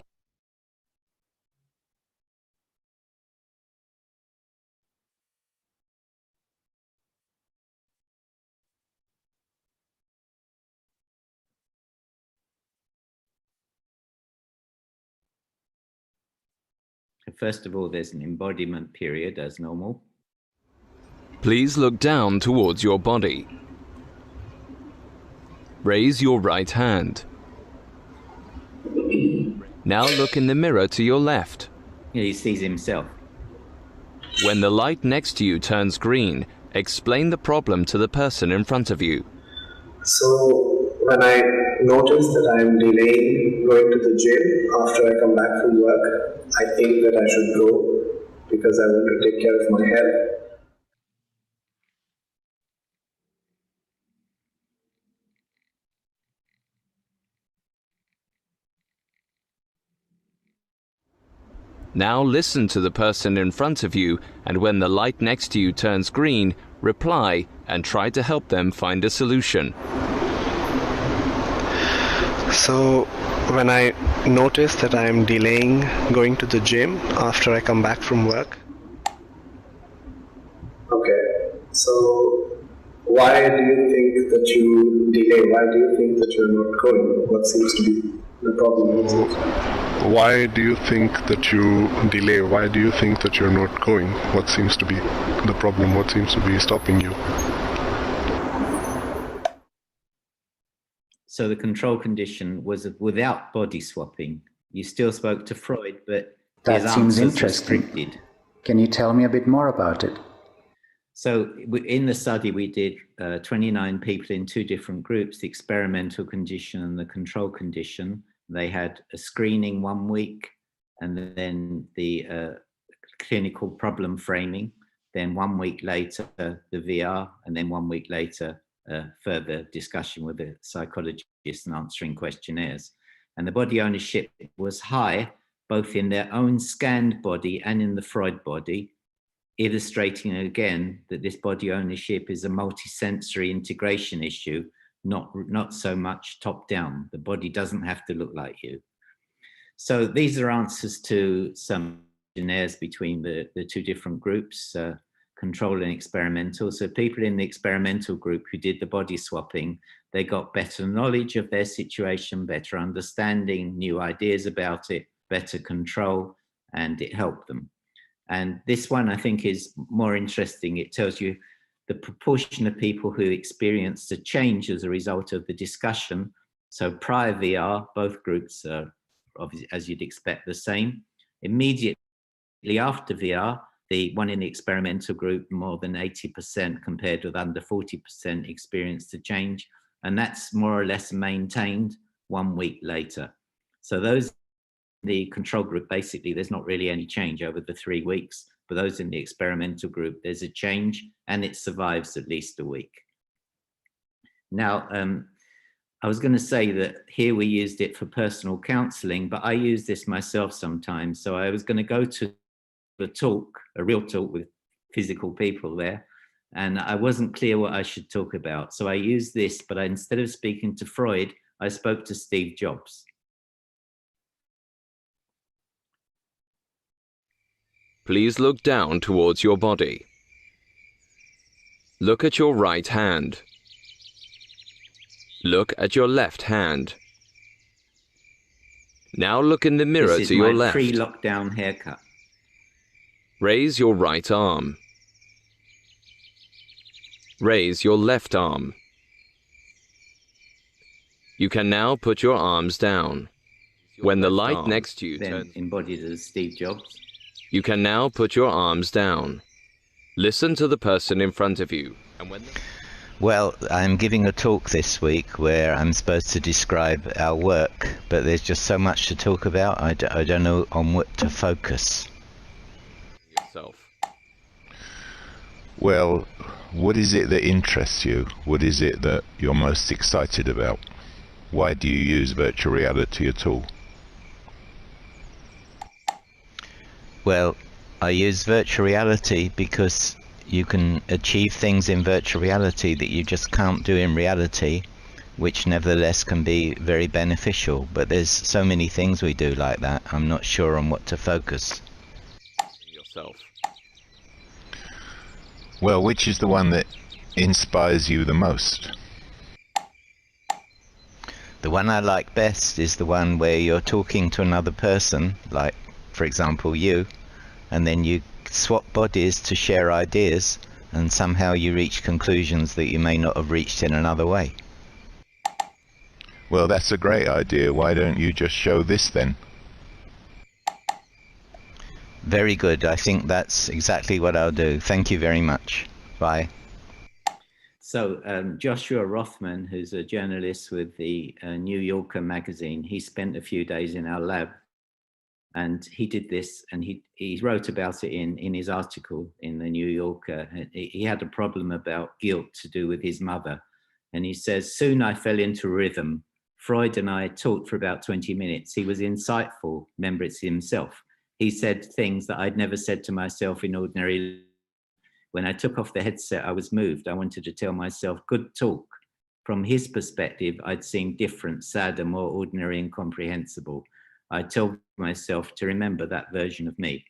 First of all, there's an embodiment period as normal. Please look down towards your body. Raise your right hand. Now look in the mirror to your left. He sees himself. When the light next to you turns green, explain the problem to the person in front of you. So when I notice that I'm delaying going to the gym after I come back from work, I think that I should go because I want to take care of my health. Now listen to the person in front of you, and when the light next to you turns green, reply and try to help them find a solution. So when I notice that I'm delaying going to the gym after I come back from work. Okay, so why do you think that you delay? Why do you think that you're not going? What seems to be the problem? Why do you think that you delay? Why do you think that you're not going? What seems to be the problem? What seems to be stopping you? So the control condition was without body swapping. You still spoke to Freud, but that seems interesting. Restricted. Can you tell me a bit more about it? So in the study, we did 29 people in 2 different groups, the experimental condition and the control condition. They had a screening 1 week, and then the clinical problem framing. Then 1 week later, the VR, and then 1 week later, further discussion with the psychologist and answering questionnaires. And the body ownership was high, both in their own scanned body and in the Freud body, illustrating again that this body ownership is a multisensory integration issue, not so much top down. The body doesn't have to look like you. So these are answers to some questionnaires between the 2 different groups, control and experimental. So people in the experimental group who did the body swapping, they got better knowledge of their situation, better understanding, new ideas about it, better control, and it helped them. And this one I think is more interesting. It tells you the proportion of people who experienced a change as a result of the discussion. So prior VR, both groups are, obviously, as you'd expect, the same. Immediately after VR, the one in the experimental group, more than 80% compared with under 40% experienced a change. And that's more or less maintained 1 week later. So those the control group, basically, there's not really any change over the 3 weeks. For those in the experimental group, there's a change, and it survives at least a week. Now, I was going to say that here we used it for personal counseling, but I use this myself sometimes. So I was going to go to a talk, a real talk with physical people there, and I wasn't clear what I should talk about. So I used this, but instead of speaking to Freud, I spoke to Steve Jobs. Please look down towards your body. Look at your right hand. Look at your left hand. Now look in the mirror to your left. This is my pre-lockdown haircut. Raise your right arm. Raise your left arm. You can now put your arms down. When the light next to you turns, embodied as Steve Jobs. You can now put your arms down. Listen to the person in front of you. And when Well, I'm giving a talk this week where I'm supposed to describe our work, but there's just so much to talk about, I don't know on what to focus. Yourself. Well, what is it that interests you? What is it that you're most excited about? Why do you use virtual reality at all? Well, I use virtual reality because you can achieve things in virtual reality that you just can't do in reality, which nevertheless can be very beneficial. But there's so many things we do like that, I'm not sure on what to focus. Yourself. Well, which is the one that inspires you the most? The one I like best is the one where you're talking to another person, like, for example, you, and then you swap bodies to share ideas, and somehow you reach conclusions that you may not have reached in another way. Well, that's a great idea. Why don't you just show this then? Very good. I think that's exactly what I'll do. Thank you very much. Bye. So Joshua Rothman, who's a journalist with the New Yorker magazine, he spent a few days in our lab, and he did this, and he wrote about it in his article in the New Yorker. He had a problem about guilt to do with his mother, and he says, soon I fell into rhythm. Freud and I talked for about 20 minutes. He was insightful, remember, it's himself. He said things that I'd never said to myself in ordinary life. When I took off the headset, I was moved. I wanted to tell myself, good talk. From his perspective, I'd seem different, sadder, more ordinary and comprehensible. I told myself to remember that version of me.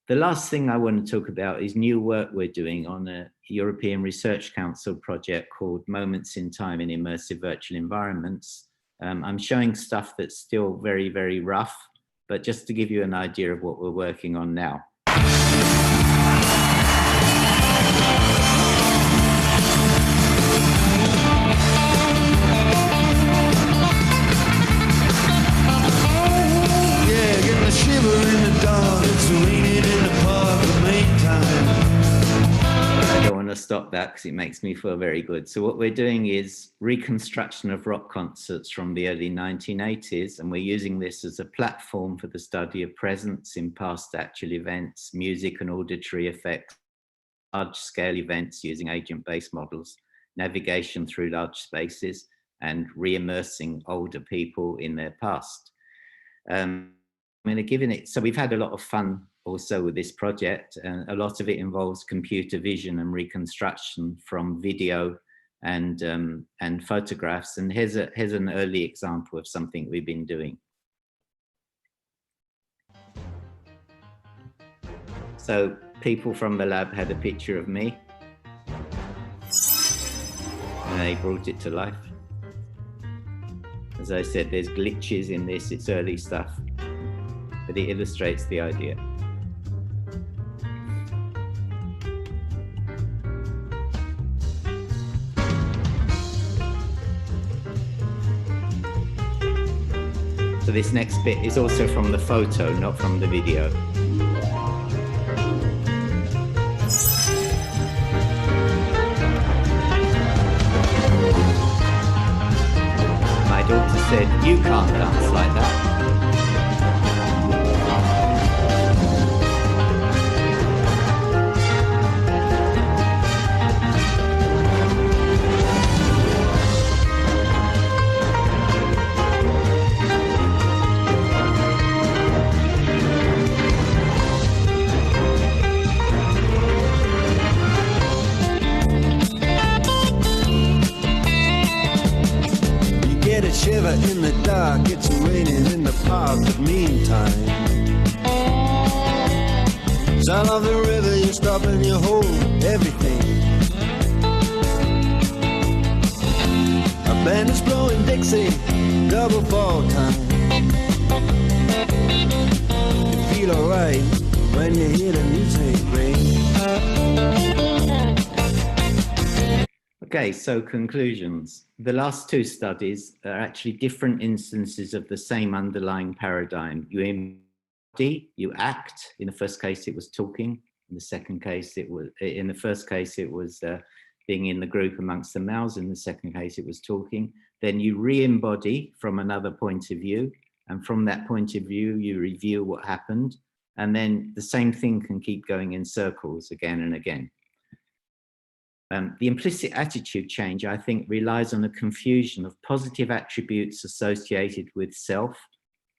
The last thing I want to talk about is new work we're doing on a European Research Council project called Moments in Time in Immersive Virtual Environments. I'm showing stuff that's still very, very rough, but just to give you an idea of what we're working on now. Stop that because it makes me feel very good. So what we're doing is reconstruction of rock concerts from the early 1980s, and we're using this as a platform for the study of presence in past actual events, music and auditory effects, large-scale events using agent-based models, navigation through large spaces, and re-immersing older people in their past. So we've had a lot of fun also with this project, and a lot of it involves computer vision and reconstruction from video and photographs. And here's an early example of something we've been doing. So people from the lab had a picture of me, and they brought it to life. As I said, there's glitches in this, it's early stuff, but it illustrates the idea. So this next bit is also from the photo, not from the video. My daughter said, "You can't dance like that." shiver in the dark, it's raining in the park, but meantime, sound of the river, you stop and you hold everything. A band is blowing Dixie, double fall time. You feel alright when you hear the music ring. Okay, so conclusions. The last two studies are actually different instances of the same underlying paradigm. You embody, you act. In the first case, it was talking. In the second case, it was, in the first case, it was being in the group amongst the males. In the second case, it was talking. Then you re-embody from another point of view. And from that point of view, you review what happened. And then the same thing can keep going in circles again and again. The implicit attitude change, I think, relies on a confusion of positive attributes associated with self.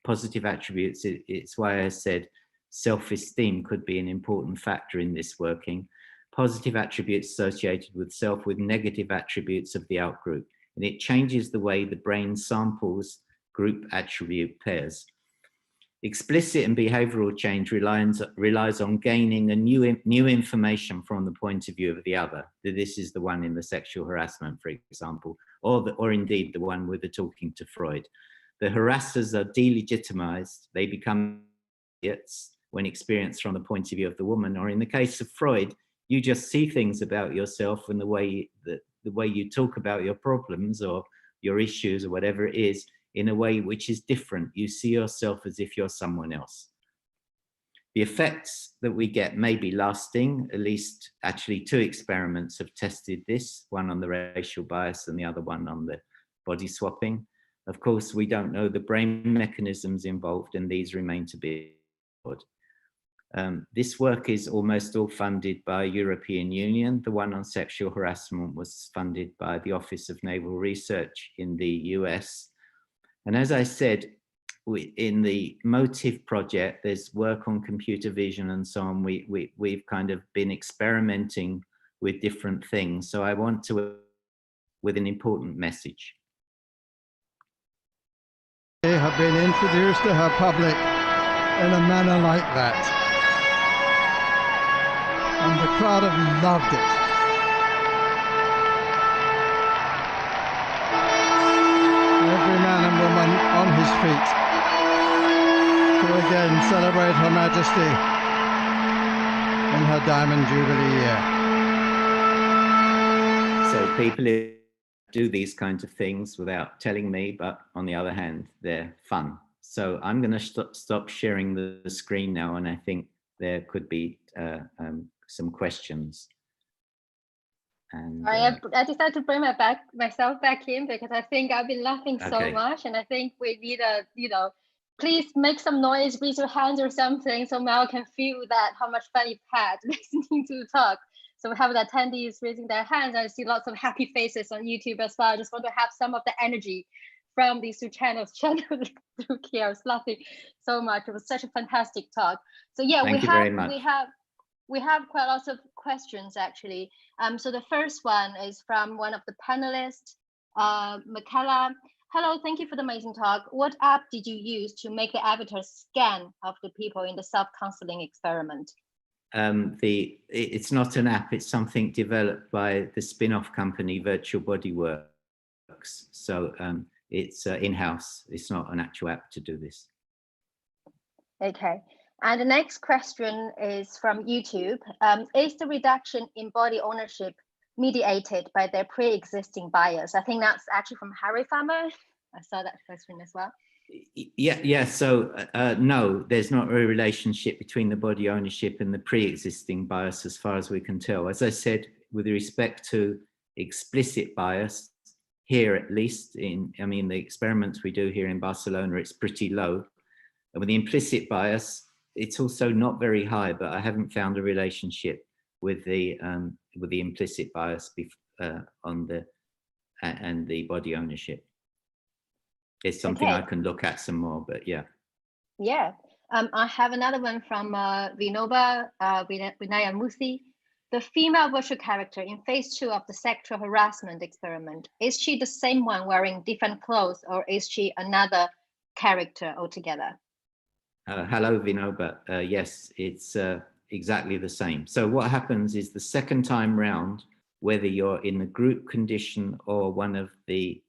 Positive attributes, it's why I said self-esteem could be an important factor in this working. Positive attributes associated with self with negative attributes of the outgroup. And it changes the way the brain samples group attribute pairs. Explicit and behavioral change relies on gaining a new information from the point of view of the other. This is the one in the sexual harassment, for example, or indeed the one with the talking to Freud. The harassers are delegitimized. They become idiots when experienced from the point of view of the woman, or in the case of Freud, you just see things about yourself and the way you talk about your problems or your issues or whatever it is, in a way which is different. You see yourself as if you're someone else. The effects that we get may be lasting. At least actually 2 experiments have tested this, one on the racial bias and the other one on the body swapping. Of course, we don't know the brain mechanisms involved, and these remain to be explored. This work is almost all funded by European Union. The one on sexual harassment was funded by the Office of Naval Research in the US. And as I said, in the Motive project, there's work on computer vision and so on. We've kind of been experimenting with different things. So I want to, with an important message. They have been introduced to her public in a manner like that. And the crowd have loved it. Every man and woman on his feet to again celebrate Her Majesty in her Diamond Jubilee year. So people do these kinds of things without telling me, but on the other hand, they're fun. So I'm going to stop sharing the screen now, and I think there could be some questions. And, I decided to bring myself back in because I think I've been laughing so much, and I think we need a, please make some noise, raise your hands or something, so Mel can feel that how much fun you've had listening to the talk. So we have the attendees raising their hands. I see lots of happy faces on YouTube as well. I just want to have some of the energy from these 2 channels channeled through here. I was laughing so much. It was such a fantastic talk. So yeah, we have quite lots of questions actually. So the first one is from one of the panelists, Michaela. Hello, thank you for the amazing talk. What app did you use to make the avatar scan of the people in the self-counseling experiment? It's not an app, it's something developed by the spin-off company Virtual Body Works. So it's in-house, it's not an actual app to do this. Okay. And the next question is from YouTube. Is the reduction in body ownership mediated by their pre-existing bias? I think that's actually from Harry Farmer. I saw that question as well. Yeah. So no, there's not a relationship between the body ownership and the pre-existing bias as far as we can tell. As I said, with respect to explicit bias, here at least, the experiments we do here in Barcelona, it's pretty low. And with the implicit bias, it's also not very high, but I haven't found a relationship with the implicit bias and the body ownership. It's something I can look at some more, but yeah. Yeah, I have another one from Vinaya Musi. the female virtual character in phase 2 of the sexual harassment experiment, is she the same one wearing different clothes, or is she another character altogether? Hello, Vinoba. Yes, it's exactly the same. So what happens is the second time round, whether you're in the group condition or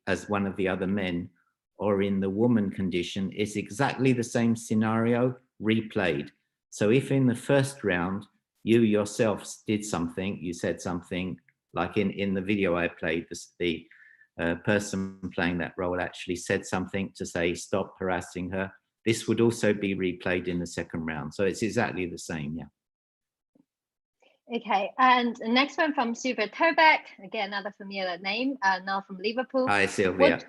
as one of the other men, or in the woman condition, it's exactly the same scenario replayed. So if in the first round, you yourself did something, you said something, like in the video I played, the person playing that role actually said something to say, stop harassing her. This would also be replayed in the second round. So it's exactly the same, yeah. Okay, and the next one from Sylvia Turbeck, again, another familiar name, now from Liverpool. Hi, Sylvia.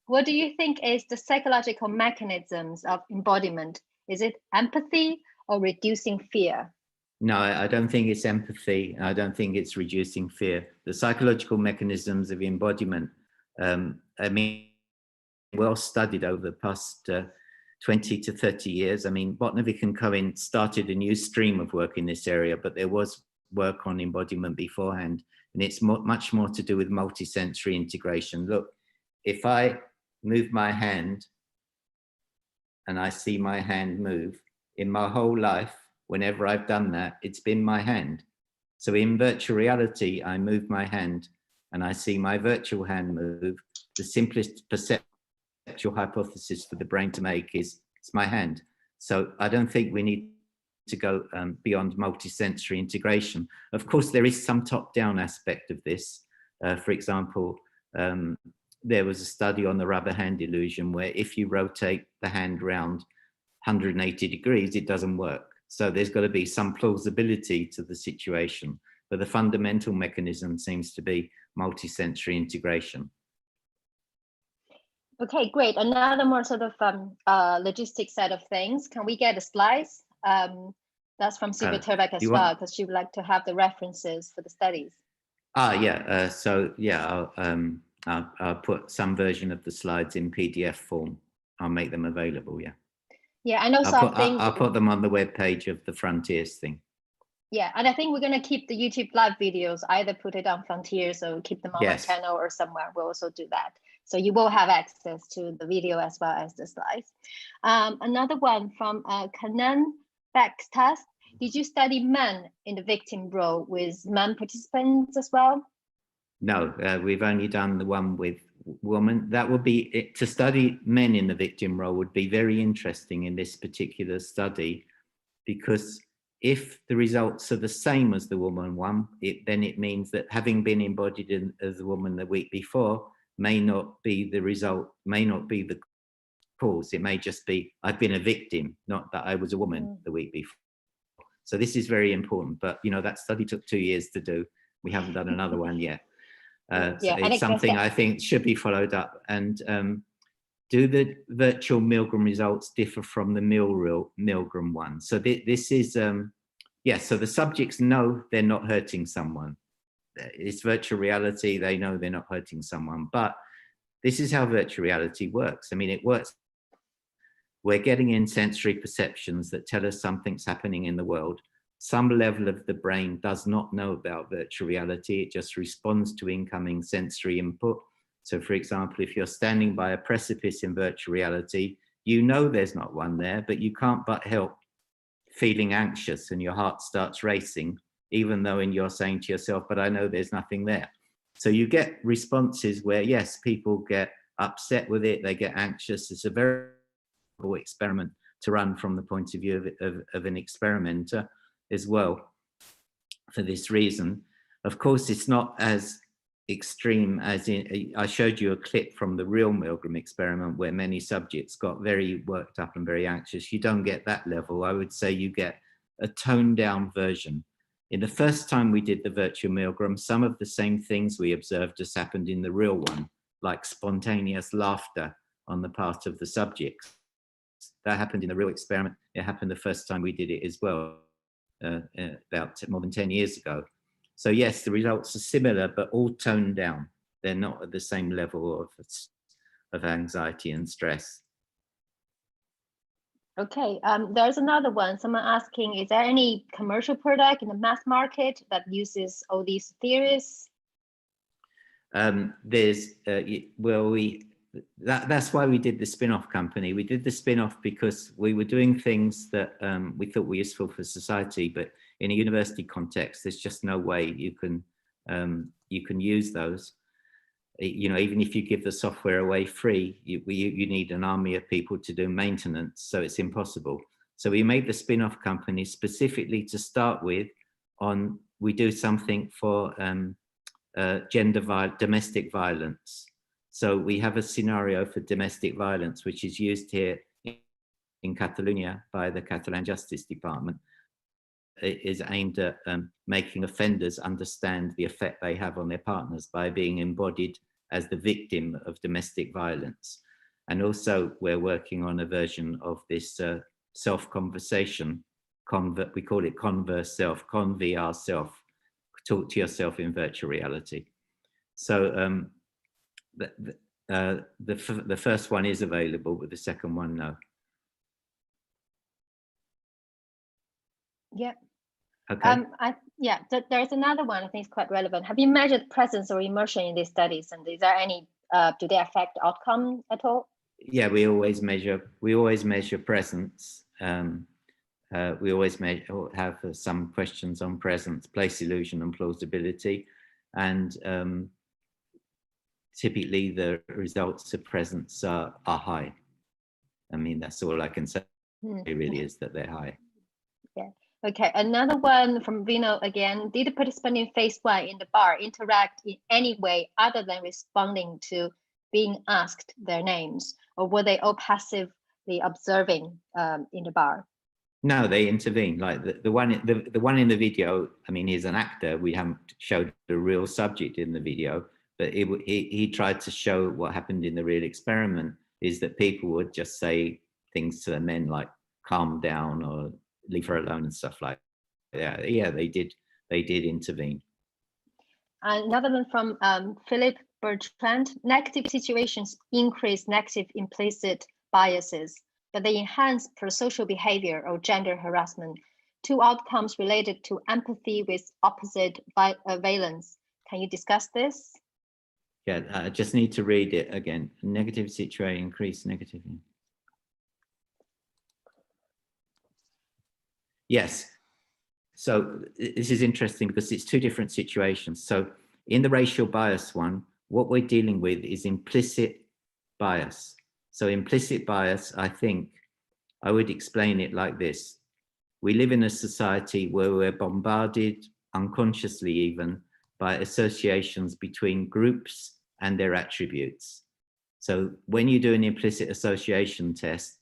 What do you think is the psychological mechanisms of embodiment? Is it empathy or reducing fear? No, I don't think it's empathy. I don't think it's reducing fear. The psychological mechanisms of embodiment, I mean, well studied over the past 20 to 30 years. I mean, Botnovic and Cohen started a new stream of work in this area, but there was work on embodiment beforehand, and it's much more to do with multisensory integration. Look, if I move my hand and I see my hand move, in my whole life, whenever I've done that, it's been my hand. So in virtual reality, I move my hand and I see my virtual hand move. The simplest perceptual hypothesis for the brain to make is it's my hand. So I don't think we need to go beyond multisensory integration. Of course, there is some top-down aspect of this. For example, there was a study on the rubber hand illusion where if you rotate the hand round 180 degrees, it doesn't work. So there's got to be some plausibility to the situation, but the fundamental mechanism seems to be multisensory integration. Okay, great. Another more sort of logistic set of things. Can we get the slides? That's from Sylvia Turbeck as well, because she would like to have the references for the studies. Yeah. So yeah, I'll put some version of the slides in PDF form. I'll make them available. Yeah. Yeah, and also I'll put them on the web page of the Frontiers thing. Yeah, and I think we're going to keep the YouTube live videos, either put it on Frontiers or keep them on my channel or somewhere. We'll also do that. So you will have access to the video as well as the slides. Another one from Kanan Backstas. Did you study men in the victim role with men participants as well? No, we've only done the one with women. That would be, to study men in the victim role would be very interesting in this particular study, because if the results are the same as the woman one, then it means that having been embodied as a woman the week before may not be the result, may not be the cause. It may just be, I've been a victim, not that I was a woman the week before. So this is very important, but you know, that study took 2 years to do. We haven't done another one yet. So it's something I think should be followed up. And do the virtual Milgram results differ from the Milgram one? So this is, so the subjects know they're not hurting someone. It's virtual reality, they know they're not hurting someone, but this is how virtual reality works. I mean, it works. We're getting in sensory perceptions that tell us something's happening in the world. Some level of the brain does not know about virtual reality. It just responds to incoming sensory input. So for example, if you're standing by a precipice in virtual reality, you know there's not one there, but you can't but help feeling anxious and your heart starts racing, even though you're saying to yourself, but I know there's nothing there. So you get responses where, yes, people get upset with it, they get anxious. It's a very cool experiment to run from the point of view of an experimenter as well, for this reason. Of course, it's not as extreme as in, I showed you a clip from the real Milgram experiment where many subjects got very worked up and very anxious. You don't get that level. I would say you get a toned down version. In the first time we did the virtual Milgram, some of the same things we observed just happened in the real one, like spontaneous laughter on the part of the subjects. That happened in the real experiment. It happened the first time we did it as well, about more than 10 years ago. So yes, the results are similar, but all toned down. They're not at the same level of anxiety and stress. Okay, there's another one. Someone asking, is there any commercial product in the mass market that uses all these theories? That's why we did the spin-off company. We did the spin-off because we were doing things that we thought were useful for society, but in a university context, there's just no way you can use those. You know, even if you give the software away free, you need an army of people to do maintenance, so it's impossible. So we made the spin-off company specifically to start with on, we do something for domestic violence. So we have a scenario for domestic violence, which is used here in Catalonia by the Catalan Justice Department. It is aimed at making offenders understand the effect they have on their partners by being embodied as the victim of domestic violence. And also we're working on a version of this self-conversation, we call it Converse Self, Con-VR Self, talk to yourself in virtual reality. So the first one is available, but the second one, no. Yeah. Okay. There's another one I think is quite relevant. Have you measured presence or immersion in these studies? And is there any, do they affect outcome at all? Yeah, we always measure presence. We always have some questions on presence, place illusion and plausibility. And typically the results of presence are high. I mean, that's all I can say really, is that they're high. Yeah. Okay, another one from Vino again. Did the participant in phase 1 in the bar interact in any way other than responding to being asked their names, or were they all passively observing in the bar? No, they intervene. Like the one in the video. I mean, he's an actor. We haven't showed the real subject in the video, but he tried to show what happened in the real experiment. Is that people would just say things to the men like "calm down" or "leave her alone" and stuff like that. Yeah, they did intervene. Another one from Philip Bertrand. Negative situations increase negative implicit biases, but they enhance prosocial behavior or gender harassment. Two outcomes related to empathy with opposite valence. Can you discuss this? Yeah, I just need to read it again. Negative situation increase negative. Yes. So this is interesting because it's two different situations. So in the racial bias one, what we're dealing with is implicit bias. So implicit bias, I think, I would explain it like this. We live in a society where we're bombarded, unconsciously even, by associations between groups and their attributes. So when you do an implicit association test,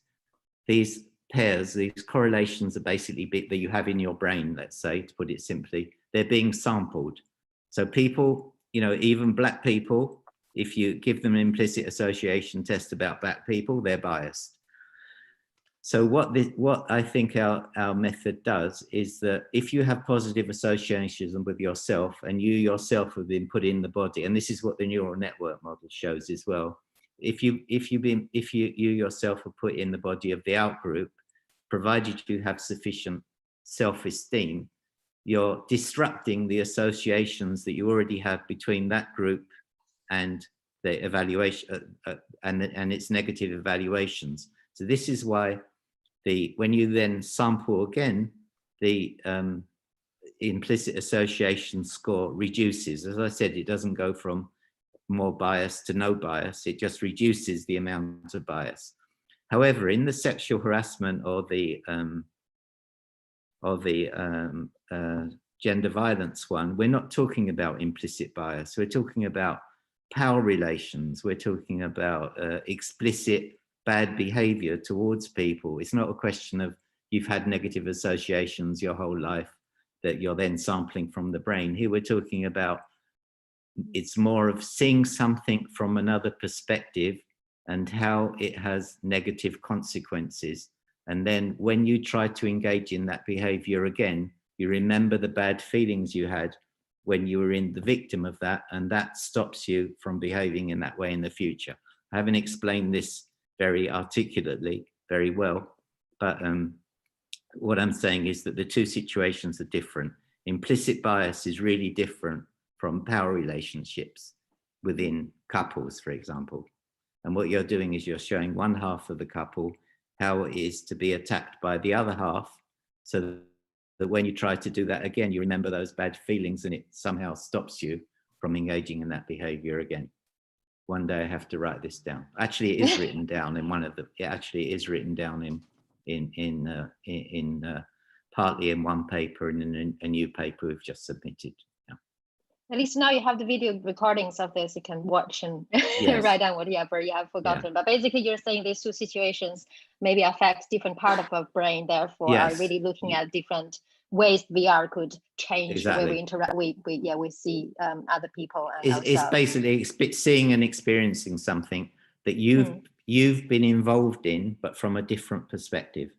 these pairs, these correlations are basically that you have in your brain, let's say, to put it simply, they're being sampled. So people, you know, even black people, if you give them an implicit association test about black people, they're biased. So what I think our method does is that if you have positive associations with yourself and you yourself have been put in the body, and this is what the neural network model shows as well, if you yourself are put in the body of the out group, provided you have sufficient self-esteem, you're disrupting the associations that you already have between that group and the evaluation and its negative evaluations. So this is why when you then sample again, the implicit association score reduces. As I said, it doesn't go from more bias to no bias, it just reduces the amount of bias. However, in the sexual harassment or the gender violence one, we're not talking about implicit bias, we're talking about power relations, we're talking about explicit bad behavior towards people. It's not a question of you've had negative associations your whole life that you're then sampling from the brain. Here we're talking about, it's more of seeing something from another perspective and how it has negative consequences. And then when you try to engage in that behavior again, you remember the bad feelings you had when you were in the victim of that, and that stops you from behaving in that way in the future. I haven't explained this very articulately, very well, But what I'm saying is that the two situations are different. Implicit bias is really different from power relationships within couples, for example. And what you're doing is you're showing one half of the couple how it is to be attacked by the other half, so that when you try to do that again, you remember those bad feelings and it somehow stops you from engaging in that behavior again. One day I have to write this down. Actually, it is written down in one of the, it actually is written down in partly in one paper and in a new paper we've just submitted. Yeah. At least now you have the video recordings of this, you can watch and Yes. write down whatever you have forgotten. Yeah. But basically you're saying these two situations maybe affect different part of our brain, therefore Yes. are really looking at different ways VR could change the way we Exactly. interact, we see other people and It's basically seeing and experiencing something that you've been involved in, but from a different perspective.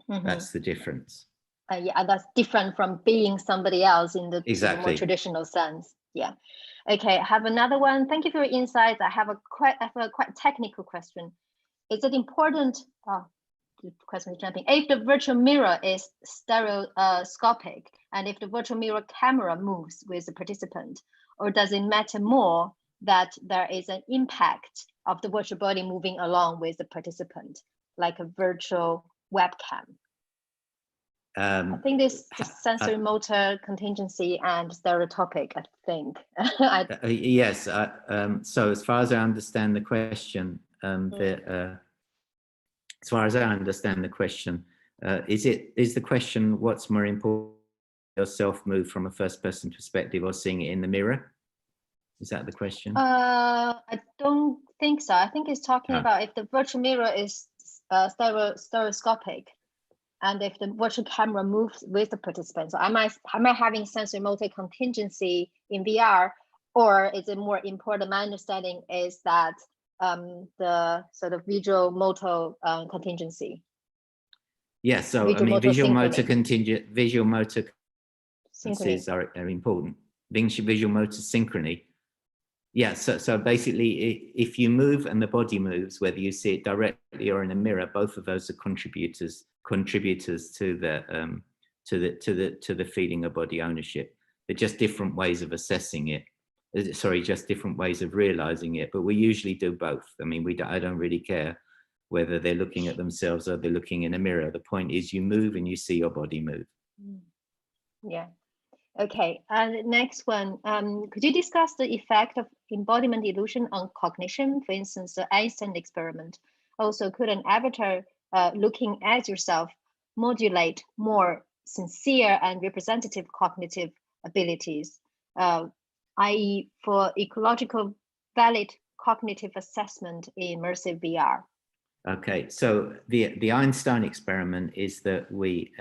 That's the difference. Yeah, that's different from being somebody else in the Exactly. more traditional sense. Yeah. Okay, I have another one. Thank you for your insights. I have a quite technical question. Is it important? Oh, the question is jumping. If the virtual mirror is stereoscopic, and if the virtual mirror camera moves with the participant, or does it matter more that there is an impact of the virtual body moving along with the participant, like a virtual webcam? I think this sensory motor contingency and stereotopic, I think. Yes. So as far as I understand the question, is the question what's more important, yourself move from a first person perspective or seeing it in the mirror? Is that the question? I don't think so. I think it's talking about if the virtual mirror is stereoscopic, and if the virtual camera moves with the participant. So am I having sensory motor contingency in VR, or is it more important? My understanding is that the sort of visual motor contingency. Yes, so I mean, visual motor contingencies are important. Visual motor synchrony. Yeah, so basically, if you move and the body moves, whether you see it directly or in a mirror, both of those are contributors to the feeling of body ownership. They're just different ways of assessing it. Sorry, just different ways of realizing it. But we usually do both. I mean, I don't really care whether they're looking at themselves or they're looking in a mirror. The point is, you move and you see your body move. Yeah. Okay, and the next one, could you discuss the effect of embodiment illusion on cognition? For instance, the Einstein experiment. Also, could an avatar looking at yourself modulate more sincere and representative cognitive abilities, i.e. for ecological valid cognitive assessment in immersive VR? Okay, so the Einstein experiment is that we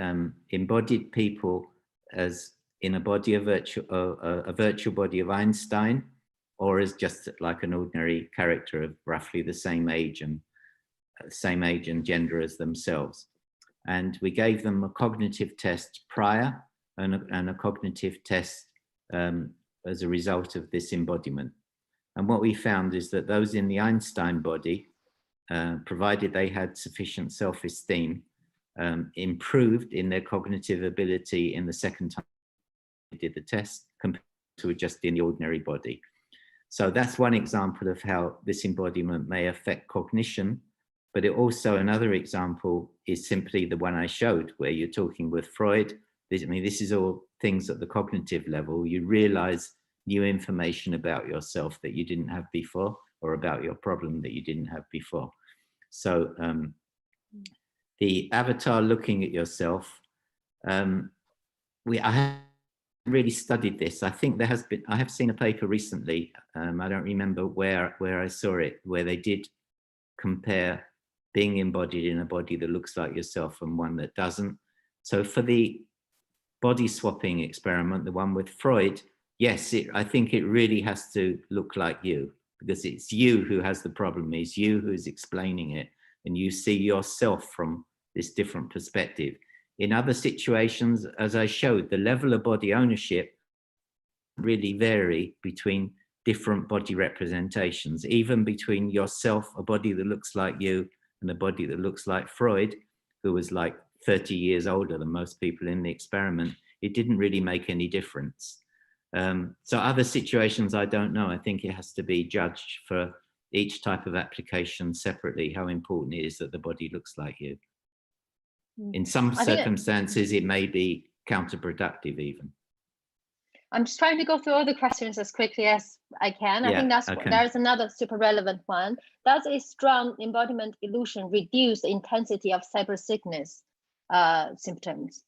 embodied people as in a body of a virtual body of Einstein, or as just like an ordinary character of roughly the same age and gender as themselves. And we gave them a cognitive test prior and a cognitive test as a result of this embodiment. And what we found is that those in the Einstein body, provided they had sufficient self-esteem, improved in their cognitive ability in the second time they did the test compared to just in the ordinary body. So that's one example of how this embodiment may affect cognition. But it also, another example is simply the one I showed, where you're talking with Freud. This is all things at the cognitive level. You realize new information about yourself that you didn't have before, or about your problem that you didn't have before. So the avatar looking at yourself, I have really studied this. I think I have seen a paper recently, I don't remember where I saw it, where they did compare being embodied in a body that looks like yourself and one that doesn't. So for the body swapping experiment, the one with Freud, yes, I think it really has to look like you, because it's you who has the problem, it's you who's explaining it, and you see yourself from this different perspective. In other situations, as I showed, the level of body ownership really vary between different body representations, even between yourself, a body that looks like you, and a body that looks like Freud. who was like 30 years older than most people in the experiment, it didn't really make any difference. So other situations, I don't know. I think it has to be judged for each type of application separately, how important it is that the body looks like you. In some circumstances, it may be counterproductive even. I'm just trying to go through all the questions as quickly as I can. I think there's another super relevant one. Does a strong embodiment illusion reduce the intensity of cyber sickness symptoms?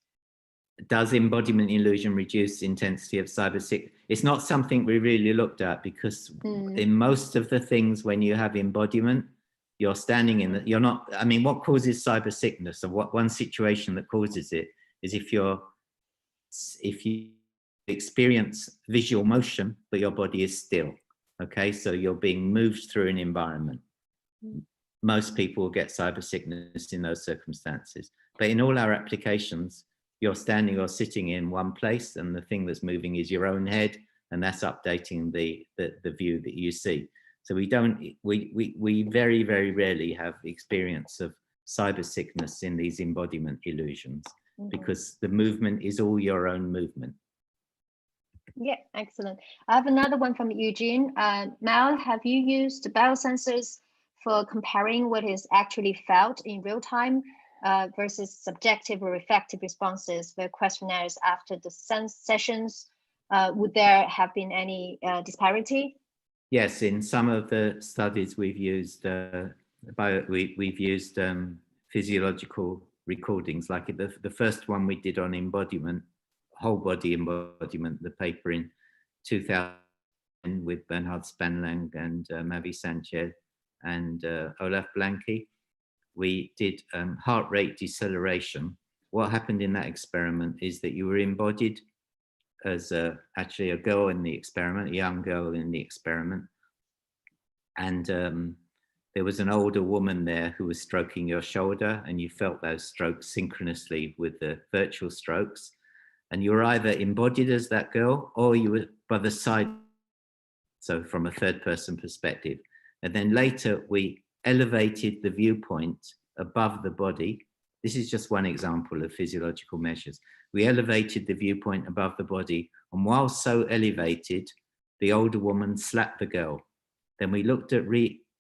Does embodiment illusion reduce the intensity of cyber sickness? It's not something we really looked at, because in most of the things, when you have embodiment, you're standing in that, you're not, I mean, what causes cyber sickness, or what one situation that causes it is if you experience visual motion, but your body is still, okay? So you're being moved through an environment. Most people will get cyber sickness in those circumstances. But in all our applications, you're standing or sitting in one place, and the thing that's moving is your own head, and that's updating the view that you see. So we very, very rarely have experience of cyber sickness in these embodiment illusions, because the movement is all your own movement. Yeah, excellent. I have another one from Eugene. Mel, have you used biosensors for comparing what is actually felt in real time versus subjective or reflective responses for questionnaires after the sessions? Would there have been any disparity? Yes, in some of the studies we've used physiological recordings, like the first one we did on embodiment, whole body embodiment, the paper in 2000 with Bernhard Spanlang and Mavi Sanchez and Olaf Blanke. We did heart rate deceleration. What happened in that experiment is that you were embodied as actually a girl in the experiment, a young girl in the experiment. And there was an older woman there who was stroking your shoulder, and you felt those strokes synchronously with the virtual strokes. And you were either embodied as that girl, or you were by the side, so from a third person perspective. And then later we elevated the viewpoint above the body. This is just one example of physiological measures. We elevated the viewpoint above the body, and while so elevated, the older woman slapped the girl. Then we looked at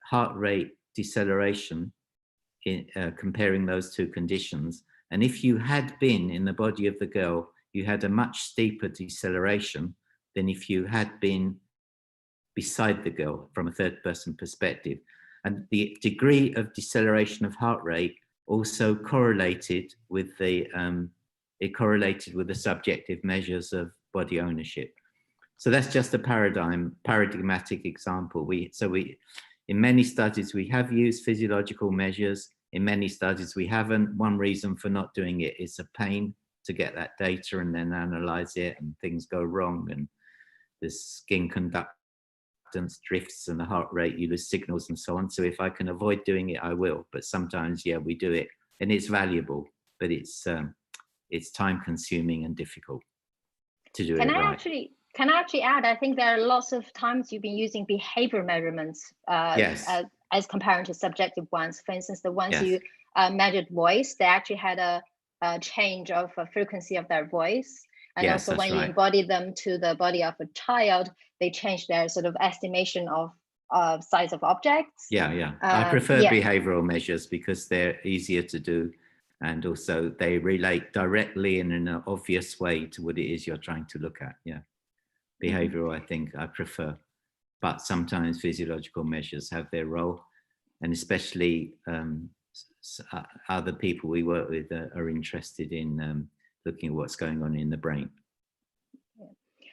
heart rate deceleration, comparing those two conditions. And if you had been in the body of the girl, you had a much steeper deceleration than if you had been beside the girl from a third person perspective. And the degree of deceleration of heart rate also correlated with the subjective measures of body ownership. So that's just a paradigmatic example. In many studies, we have used physiological measures. In many studies, we haven't. One reason for not doing it is a pain to get that data and then analyze it, and things go wrong, and the skin conductance drifts and the heart rate, you lose signals and so on. So if I can avoid doing it, I will. But sometimes, yeah, we do it, and it's valuable, but it's time consuming and difficult to do it right. Can I actually add, I think there are lots of times you've been using behavior measurements as compared to subjective ones. For instance, the ones you measured voice, they actually had a change of frequency of their voice. And also when you embody them to the body of a child, they change their sort of estimation of size of objects. I prefer behavioral measures because they're easier to do. And also they relate directly and in an obvious way to what it is you're trying to look at. Behavioral, I think I prefer, but sometimes physiological measures have their role, and especially other people we work with are interested in looking at what's going on in the brain.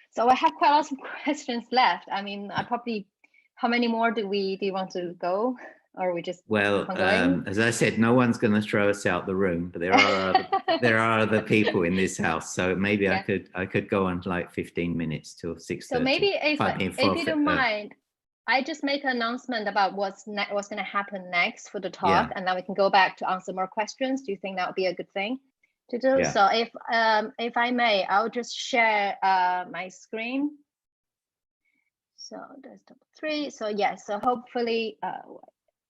So I have quite a lot of questions left. I mean, how many more do you want to go? Or we just as I said, no one's going to throw us out the room, but there are other people in this house, so maybe I could go on like 15 minutes till 6:30. So maybe if you don't mind, I just make an announcement about what's going to happen next for the talk, and then we can go back to answer more questions. Do you think that would be a good thing to do? So if I may, I'll just share my screen. So that's number 3. So so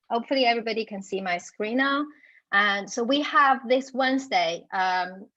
hopefully everybody can see my screen now. And so we have this Wednesday.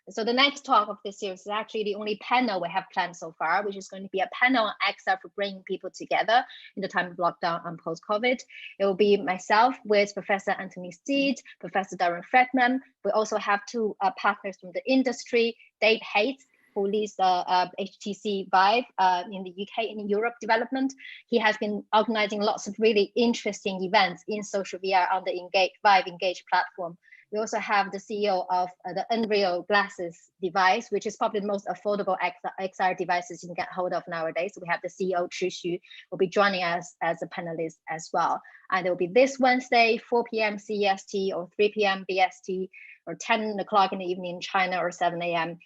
So the next talk of this series is actually the only panel we have planned so far, which is going to be a panel on XR for bringing people together in the time of lockdown and post-COVID. It will be myself with Professor Anthony Steed, Professor Darren Fredman. We also have two partners from the industry, Dave Hayes, who leads the HTC Vive in the UK and in Europe development. He has been organizing lots of really interesting events in social VR on the Vive Engage platform. We also have the CEO of the Unreal Glasses device, which is probably the most affordable XR devices you can get hold of nowadays. So we have the CEO, Chu Xu, will be joining us as a panelist as well. And it will be this Wednesday, 4 p.m. CEST or 3 p.m. BST, or 10 o'clock in the evening in China, or 7 a.m.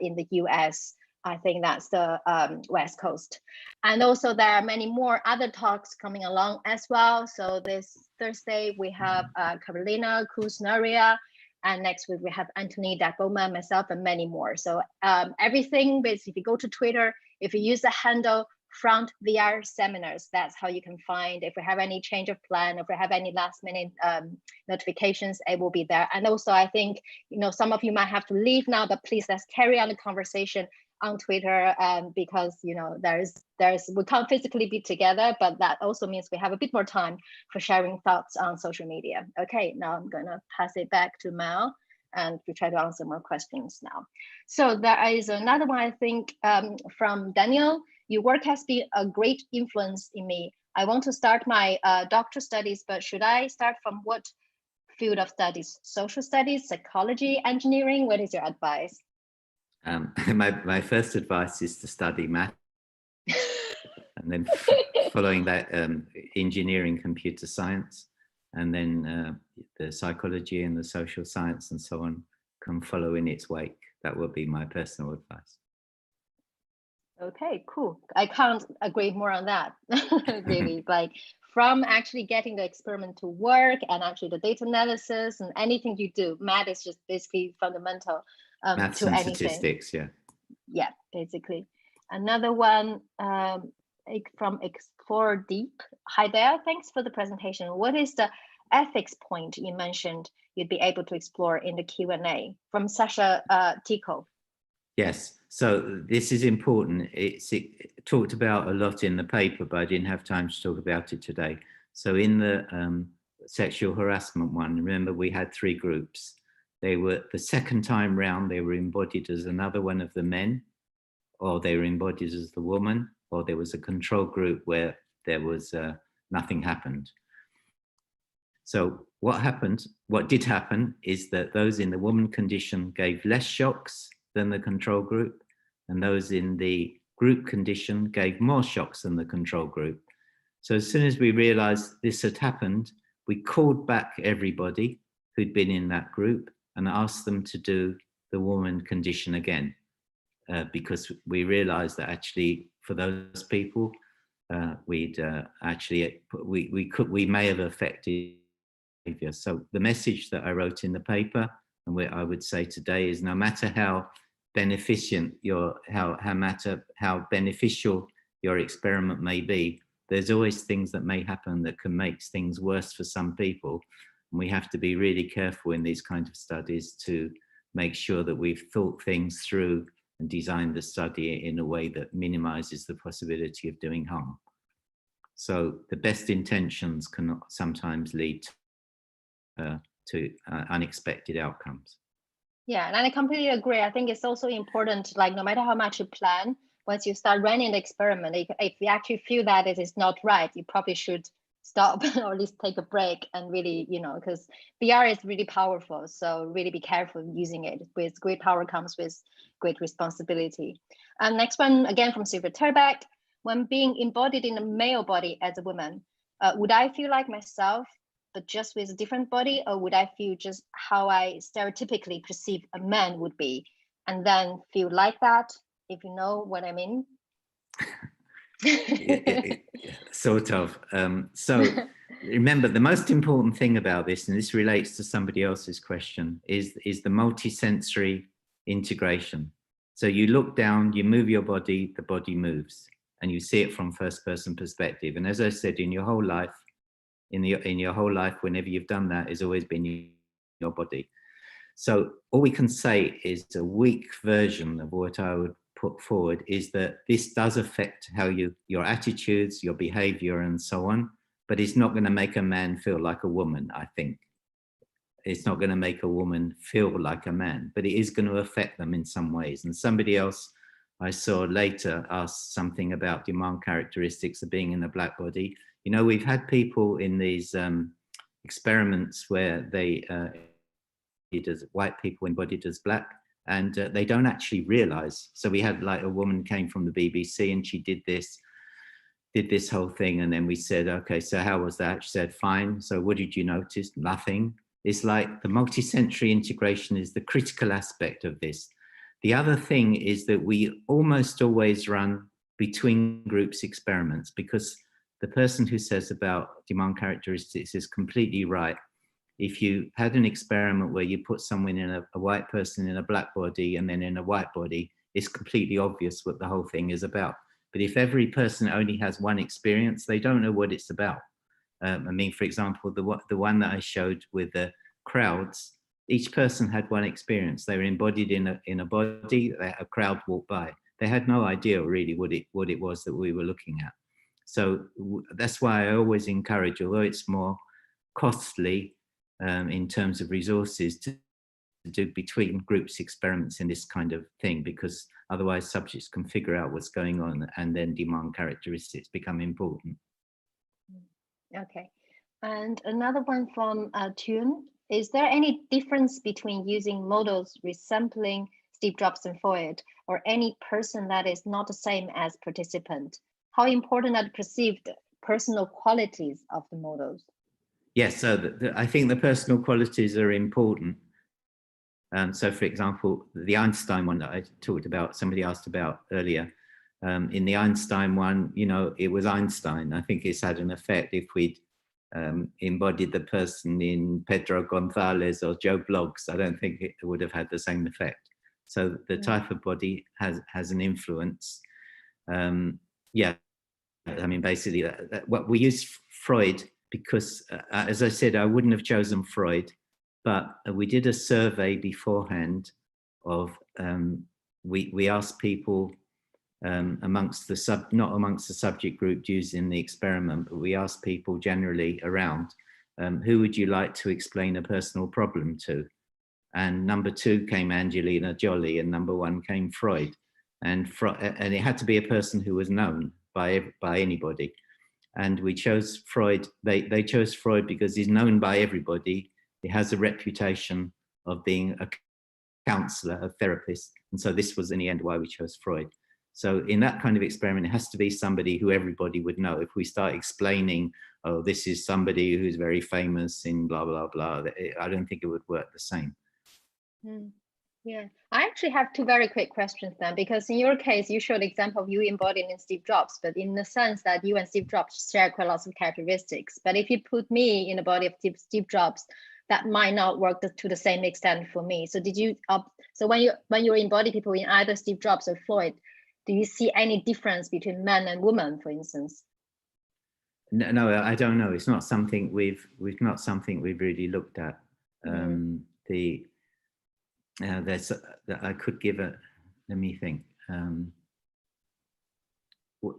In the US. I think that's the West Coast. And also there are many more other talks coming along as well. So this Thursday, we have Carolina Kuznaria, and next week we have Anthony Dagoma, myself, and many more. So everything, basically, if you go to Twitter, if you use the handle Front VR Seminars, that's how you can find. If we have any change of plan, if we have any last minute notifications, it will be there. And also, I think, some of you might have to leave now, but please, let's carry on the conversation on Twitter, because we can't physically be together, but that also means we have a bit more time for sharing thoughts on social media. Okay, now I'm gonna pass it back to Mel, and we try to answer more questions now. So there is another one, I think, from Daniel. Your work has been a great influence in me. I want to start my doctoral studies, but should I start from what field of studies? Social studies, psychology, engineering? What is your advice? My first advice is to study math, and then following that, engineering, computer science, and then the psychology and the social science and so on can follow in its wake. That would be my personal advice. Okay, cool. I can't agree more on that. Really, like from actually getting the experiment to work and actually the data analysis and anything you do, math is just basically fundamental Maths to and anything. statistics, yeah. Yeah, basically. Another one from Explore Deep. Hi there, thanks for the presentation. What is the ethics point you mentioned you'd be able to explore in the Q&A? From Sasha Tico. Yes, so this is important. It's talked about a lot in the paper, but I didn't have time to talk about it today. So in the sexual harassment one, remember we had 3 groups. They were, the second time round, they were embodied as another one of the men, or they were embodied as the woman, or there was a control group where there was nothing happened. So what did happen is that those in the woman condition gave less shocks than the control group, and those in the group condition gave more shocks than the control group. So as soon as we realized this had happened, we called back everybody who'd been in that group and asked them to do the woman condition again, because we realized that actually for those people, we may have affected behavior. So the message that I wrote in the paper and what I would say today is, no matter how beneficial your experiment may be, there's always things that may happen that can make things worse for some people. And we have to be really careful in these kinds of studies to make sure that we've thought things through and designed the study in a way that minimizes the possibility of doing harm. So the best intentions can sometimes lead to unexpected outcomes. Yeah, and I completely agree. I think it's also important, like no matter how much you plan, once you start running the experiment, if you actually feel that it is not right, you probably should stop or at least take a break and really, because VR is really powerful. So really be careful using it. With great power comes with great responsibility. And next one, again from Sylvia Terbeck. When being embodied in a male body as a woman, would I feel like myself, but just with a different body, or would I feel just how I stereotypically perceive a man would be, and then feel like that, if you know what I mean? Sort of. So remember, the most important thing about this, and this relates to somebody else's question, is the multisensory integration. So you look down, you move your body, the body moves, and you see it from first person perspective. And as I said, in your whole life, whenever you've done that, has always been your body. So all we can say is a weak version of what I would put forward is that this does affect how your attitudes, your behavior, and so on, but it's not going to make a man feel like a woman, I think. It's not going to make a woman feel like a man, but it is going to affect them in some ways. And somebody else I saw later asked something about demand characteristics of being in a black body. You know, we've had people in these experiments where they white people embodied as black, and they don't actually realize. So we had like a woman came from the BBC and she did this whole thing, and then we said, okay, so how was that? She said, fine. So what did you notice? Nothing. It's like the multi-sensory integration is the critical aspect of this. The other thing is that we almost always run between groups experiments, because the person who says about demand characteristics is completely right. If you had an experiment where you put someone in a white person in a black body and then in a white body, it's completely obvious what the whole thing is about. But if every person only has one experience, they don't know what it's about. I mean, for example, the one that I showed with the crowds, each person had one experience. They were embodied in a body, a crowd walked by. They had no idea really what it was that we were looking at. So that's why I always encourage, although it's more costly, in terms of resources, to do between groups experiments in this kind of thing, because otherwise subjects can figure out what's going on and then demand characteristics become important. Okay, and another one from Tune. Is there any difference between using models resembling Steve Jobs and Freud, or any person that is not the same as participant? How important are the perceived personal qualities of the models? Yes, so I think the personal qualities are important. So for example, the Einstein one that I talked about, somebody asked about earlier, in the Einstein one, you know, it was Einstein. I think it's had an effect. If we'd embodied the person in Pedro Gonzalez or Joe Bloggs, I don't think it would have had the same effect. So the type of body has an influence. Yeah, I mean, basically, what we use Freud, because as I said, I wouldn't have chosen Freud, but we did a survey beforehand of, we asked people amongst the not amongst the subject group used in the experiment, but we asked people generally around, who would you like to explain a personal problem to? And number 2 came Angelina Jolie, and number 1 came Freud. And it had to be a person who was known by anybody. And we chose Freud. They chose Freud because he's known by everybody. He has a reputation of being a counselor, a therapist. And so this was in the end why we chose Freud. So in that kind of experiment, it has to be somebody who everybody would know. If we start explaining, oh, this is somebody who's very famous in blah, blah, blah, I don't think it would work the same. Yeah, I actually have 2 very quick questions then, because in your case, you showed the example of you embodied in Steve Jobs, but in the sense that you and Steve Jobs share quite lots of characteristics. But if you put me in the body of Steve Jobs, that might not work to the same extent for me. So did you, so when you embody people in either Steve Jobs or Freud, do you see any difference between men and women, for instance? No, I don't know. It's not something we've really looked at. There's I could give a, let me think.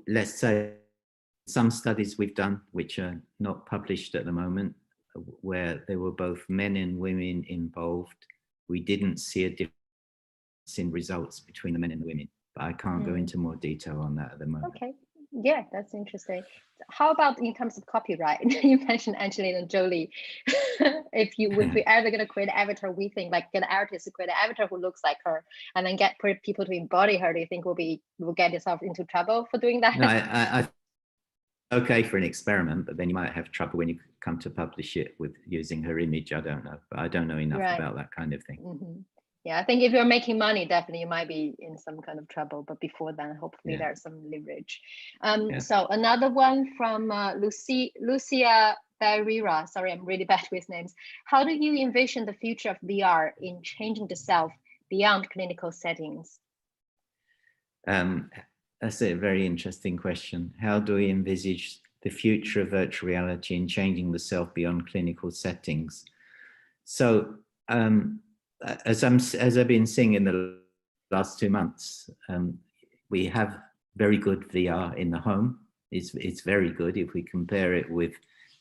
Let's say some studies we've done, which are not published at the moment, where there were both men and women involved, we didn't see a difference in results between the men and the women. But I can't go into more detail on that at the moment. Okay, yeah, that's interesting. How about in terms of copyright? You mentioned Angelina Jolie. If we're ever going to create an avatar, we think like get an artist to create an avatar who looks like her, and then get people to embody her. Do you think we'll get yourself into trouble for doing that? No, I okay for an experiment, but then you might have trouble when you come to publish it with using her image. I don't know, but I don't know enough about that kind of thing. Yeah, I think if you're making money, definitely you might be in some kind of trouble. But before then, hopefully there's some leverage. So another one from Lucia Barrera. Sorry, I'm really bad with names. How do you envision the future of VR in changing the self beyond clinical settings? That's a very interesting question. How do we envisage the future of virtual reality in changing the self beyond clinical settings? So As I've been seeing in the last 2 months, we have very good VR in the home. It's very good if we compare it with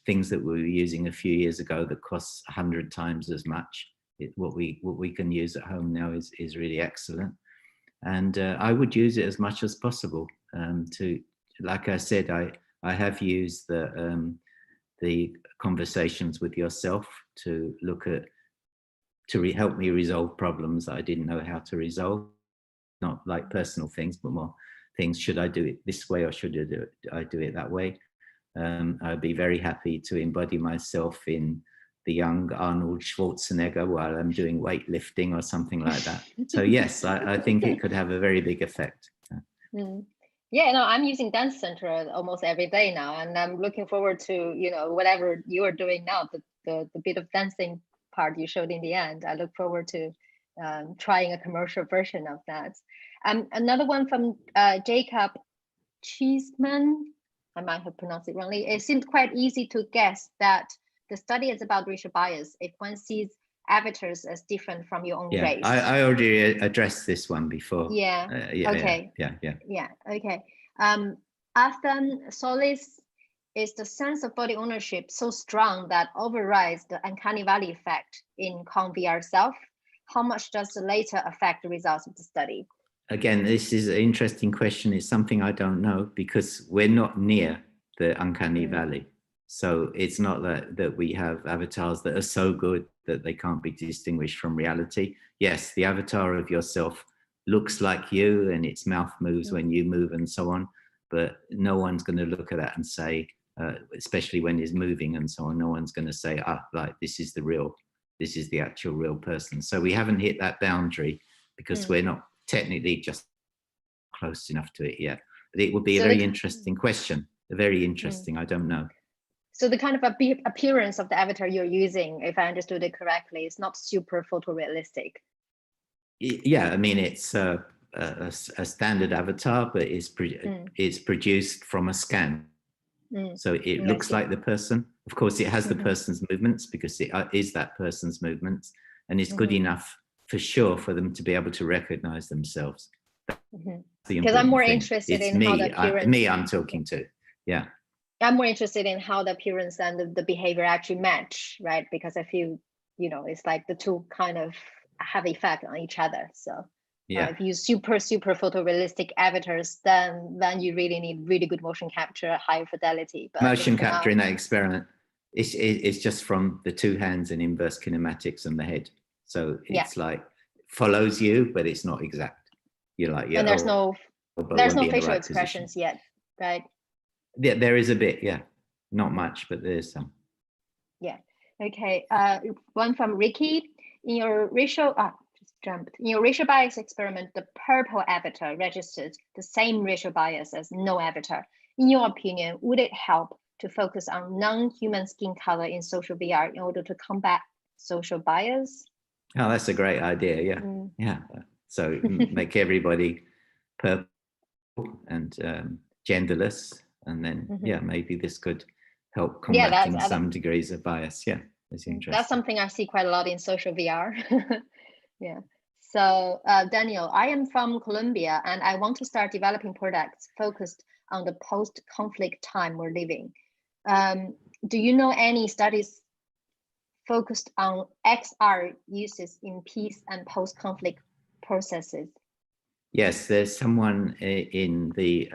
things that we were using a few years ago that costs 100 times as much. What we can use at home now is really excellent, and I would use it as much as possible. Like I said, I have used the conversations with yourself to look at help me resolve problems that I didn't know how to resolve. Not like personal things, but more things. Should I do it this way or should I do it that way? I'd be very happy to embody myself in the young Arnold Schwarzenegger while I'm doing weightlifting or something like that. So yes, I think it could have a very big effect. Yeah, no, I'm using Dance Center almost every day now, and I'm looking forward to, you know, whatever you are doing now, the bit of dancing part you showed in the end. I look forward to trying a commercial version of that. Another one from Jacob Cheeseman, I might have pronounced it wrongly. It seemed quite easy to guess that the study is about racial bias if one sees avatars as different from your own race. I already addressed this one before. Yeah. Okay. Yeah. Okay. Athan Solis, is the sense of body ownership so strong that overrides the uncanny valley effect in ConVR self? How much does the later affect the results of the study? Again, this is an interesting question. It's something I don't know because we're not near the uncanny valley. So it's not that we have avatars that are so good that they can't be distinguished from reality. Yes, the avatar of yourself looks like you and its mouth moves when you move and so on, but no one's going to look at that and say, especially when it's moving and so on, no one's going to say, like this is the actual real person. So we haven't hit that boundary because we're not technically just close enough to it yet. But it would be a very interesting question. Very interesting. I don't know. So the kind of appearance of the avatar you're using, if I understood it correctly, is not super photorealistic. Yeah, I mean, it's a standard avatar, but it's produced from a scan. So it looks like the person. Of course, it has the person's movements because it is that person's movements, and it's good enough for sure for them to be able to recognize themselves. Because I'm more interested in how the appearance. I'm talking to. Yeah. I'm more interested in how the appearance and the behavior actually match, right? Because I feel, you know, it's like the two kind of have effect on each other. So if you super photorealistic avatars, then you really need really good motion capture, higher fidelity. But motion capture in that experiment, it's just from the two hands and inverse kinematics and the head. So it's like follows you, but it's not exact. You're like, and there's no facial expressions yet, right? Yeah, there is a bit, not much, but there's some. Yeah. Okay. One from Ricky. In your racial bias experiment, the purple avatar registered the same racial bias as no avatar. In your opinion, would it help to focus on non-human skin color in social VR in order to combat social bias? Oh, that's a great idea. Yeah. So make everybody purple and genderless. And then, maybe this could help combating some degrees of bias. Yeah, that's interesting. That's something I see quite a lot in social VR. Yeah. So, Daniel, I am from Colombia, and I want to start developing products focused on the post-conflict time we're living. Do you know any studies focused on XR uses in peace and post-conflict processes? Yes, there's someone in the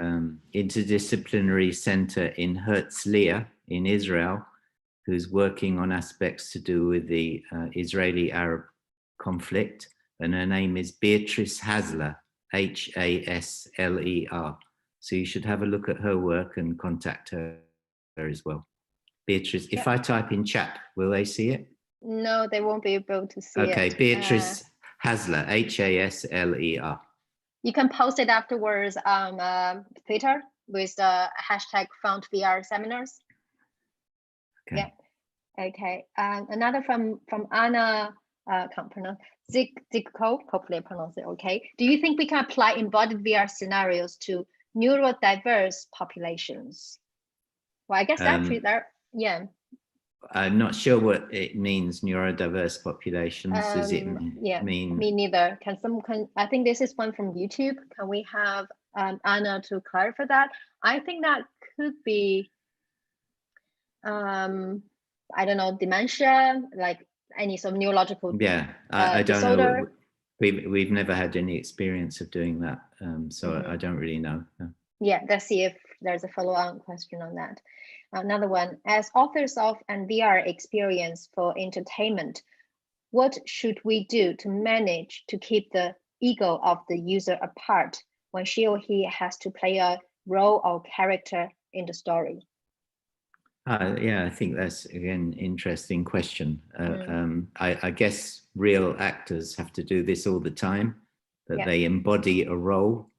interdisciplinary center in Herzliya in Israel who's working on aspects to do with the Israeli-Arab conflict, and her name is Beatrice Hasler, Hasler. So you should have a look at her work and contact her as well. Beatrice, if I type in chat, will they see it? No, they won't be able to see it. Okay, Beatrice Hasler, Hasler. You can post it afterwards on Twitter with the hashtag FoundVR seminars. Okay. Yeah. Okay. Another from Anna, can't pronounce, Zikko, hopefully I pronounce it okay. Do you think we can apply embodied VR scenarios to neurodiverse populations? Well, I guess actually there, I'm not sure what it means, neurodiverse populations. Does it Yeah, mean? me neither. I think this is one from YouTube. Can we have Anna to clarify that? I think that could be, I don't know, dementia, like any sort of neurological I don't disorder. know. We've never had any experience of doing that, so I don't really know. No. Yeah, let's see if there's a follow-on question on that. Another one, as authors of an VR experience for entertainment, what should we do to manage to keep the ego of the user apart when she or he has to play a role or character in the story? Yeah, I think that's, again, interesting question. I guess real actors have to do this all the time, that they embody a role.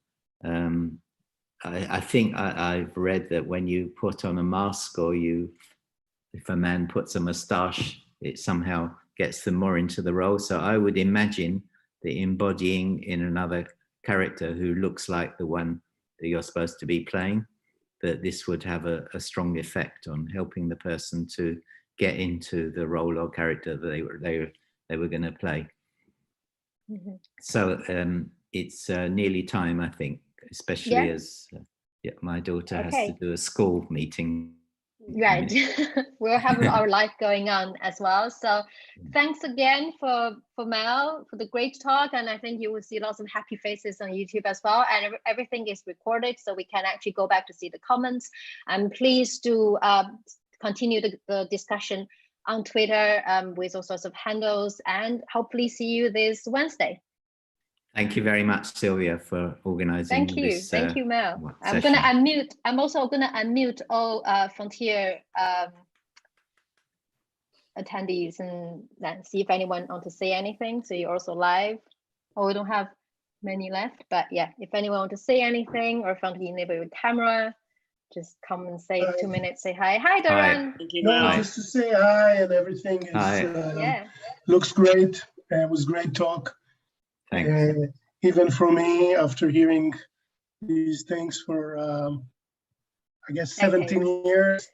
I think I've read that when you put on a mask, or if a man puts a moustache, it somehow gets them more into the role. So I would imagine that embodying in another character who looks like the one that you're supposed to be playing, that this would have a strong effect on helping the person to get into the role or character that they were going to play. So it's nearly time, I think, especially as my daughter has to do a school meeting. Right. We'll have our life going on as well. So thanks again for Mel, for the great talk. And I think you will see lots of happy faces on YouTube as well. And everything is recorded, so we can actually go back to see the comments. And please do continue the discussion on Twitter with all sorts of handles, and hopefully see you this Wednesday. Thank you very much, Sylvia, for organizing this. Thank you, Mel. I'm session. going to unmute. I'm also going to unmute all Frontier attendees and then see if anyone wants to say anything. So you're also live. Oh, we don't have many left, but yeah, if anyone wants to say anything, or if you want to enable your camera, just come and say 2 minutes, say hi. Hi, Doran. No, just to say hi, and everything is looks great. It was great talk. Thanks. Even for me, after hearing these things for, I guess, 17 years,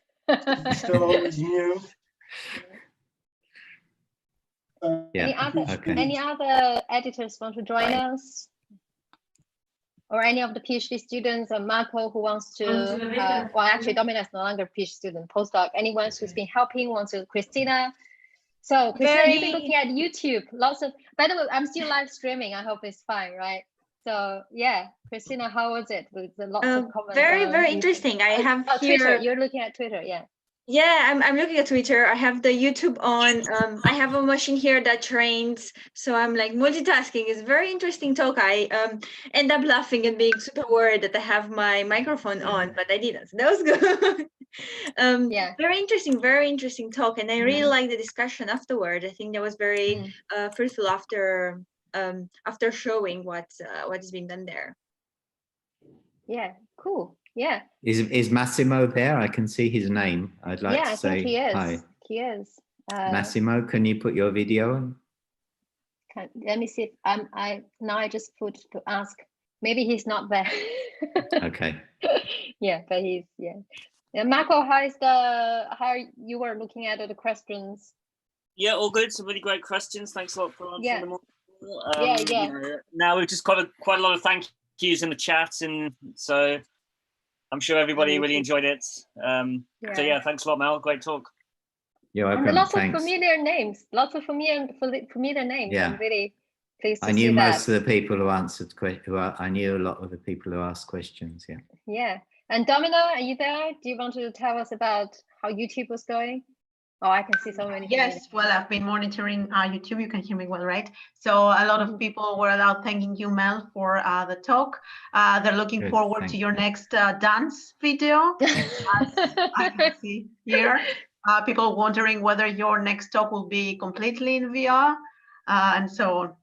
still always new. Any other editors want to join us? Or any of the PhD students, or Marco who wants to, well, actually, Domina is no longer a PhD student, postdoc. Anyone who's been helping, wants to, Christina. So Christina, you've been looking at YouTube. Lots of, by the way, I'm still live streaming. I hope it's fine, right? So yeah, Christina, how was it? With the lots of comments. Very interesting. I have here. Twitter. You're looking at Twitter, yeah. Yeah, I'm looking at Twitter. I have the YouTube on. I have a machine here that trains, so I'm like multitasking. It's very interesting talk. I end up laughing and being super worried that I have my microphone on, but I didn't. So that was good. Yeah, very interesting talk, and I really like the discussion afterward. I think that was very fruitful after showing what is being done there. Yeah, cool. Yeah. Is Massimo there? I can see his name. I'd like to say he is. hi. He is. Massimo, can you put your video on? Let me see if I just put to ask. Maybe he's not there. Okay. Yeah, but he's Yeah, Marco, how you were looking at the questions? Yeah, all good. Some really great questions. Thanks a lot for answering them all. Yeah. Now we've just got quite a lot of thank yous in the chat, and so I'm sure everybody really enjoyed it. So yeah, thanks a lot, Mel. Great talk. You're welcome. And lots Thanks. of familiar names. Lots of familiar names. Yeah. I'm really pleased to see that. I knew most of the people who answered questions. I knew a lot of the people who asked questions. Yeah. Yeah. And Domino, are you there? Do you want to tell us about how YouTube was going? Oh, I can see so many. Yes, well, I've been monitoring YouTube. You can hear me well, right? So a lot of people were out thanking you, Mel, for the talk. They're looking forward to your next dance video. As I can see here. People wondering whether your next talk will be completely in VR and so on.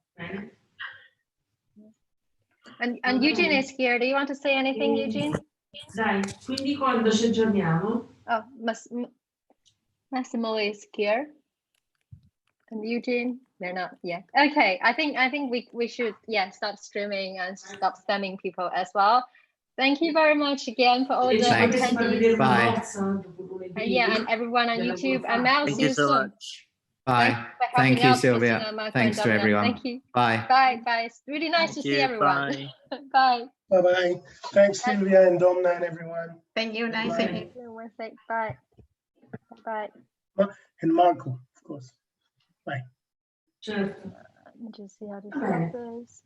And Eugene is here. Do you want to say anything, Eugene? Dai, quindi quando ci aggiorniamo? Oh, Massimo is here. And Eugene, they're not. Yeah. Okay. I think we should stop streaming and stop spamming people as well. Thank you very much again for all the attendees. Bye. Yeah, and everyone on YouTube. And Mel, Thank see you you so soon. much. Bye. Thank Thank you, Sylvia. Thanks to everyone. Thank you. Bye. Bye. Bye. It's really nice to see everyone. Bye. Bye-bye. Thanks, Sylvia and Domna and everyone. Thank you. Nice seeing you. Bye. Bye. And Marco, of course. Bye. Certo. Let me just see how this happens.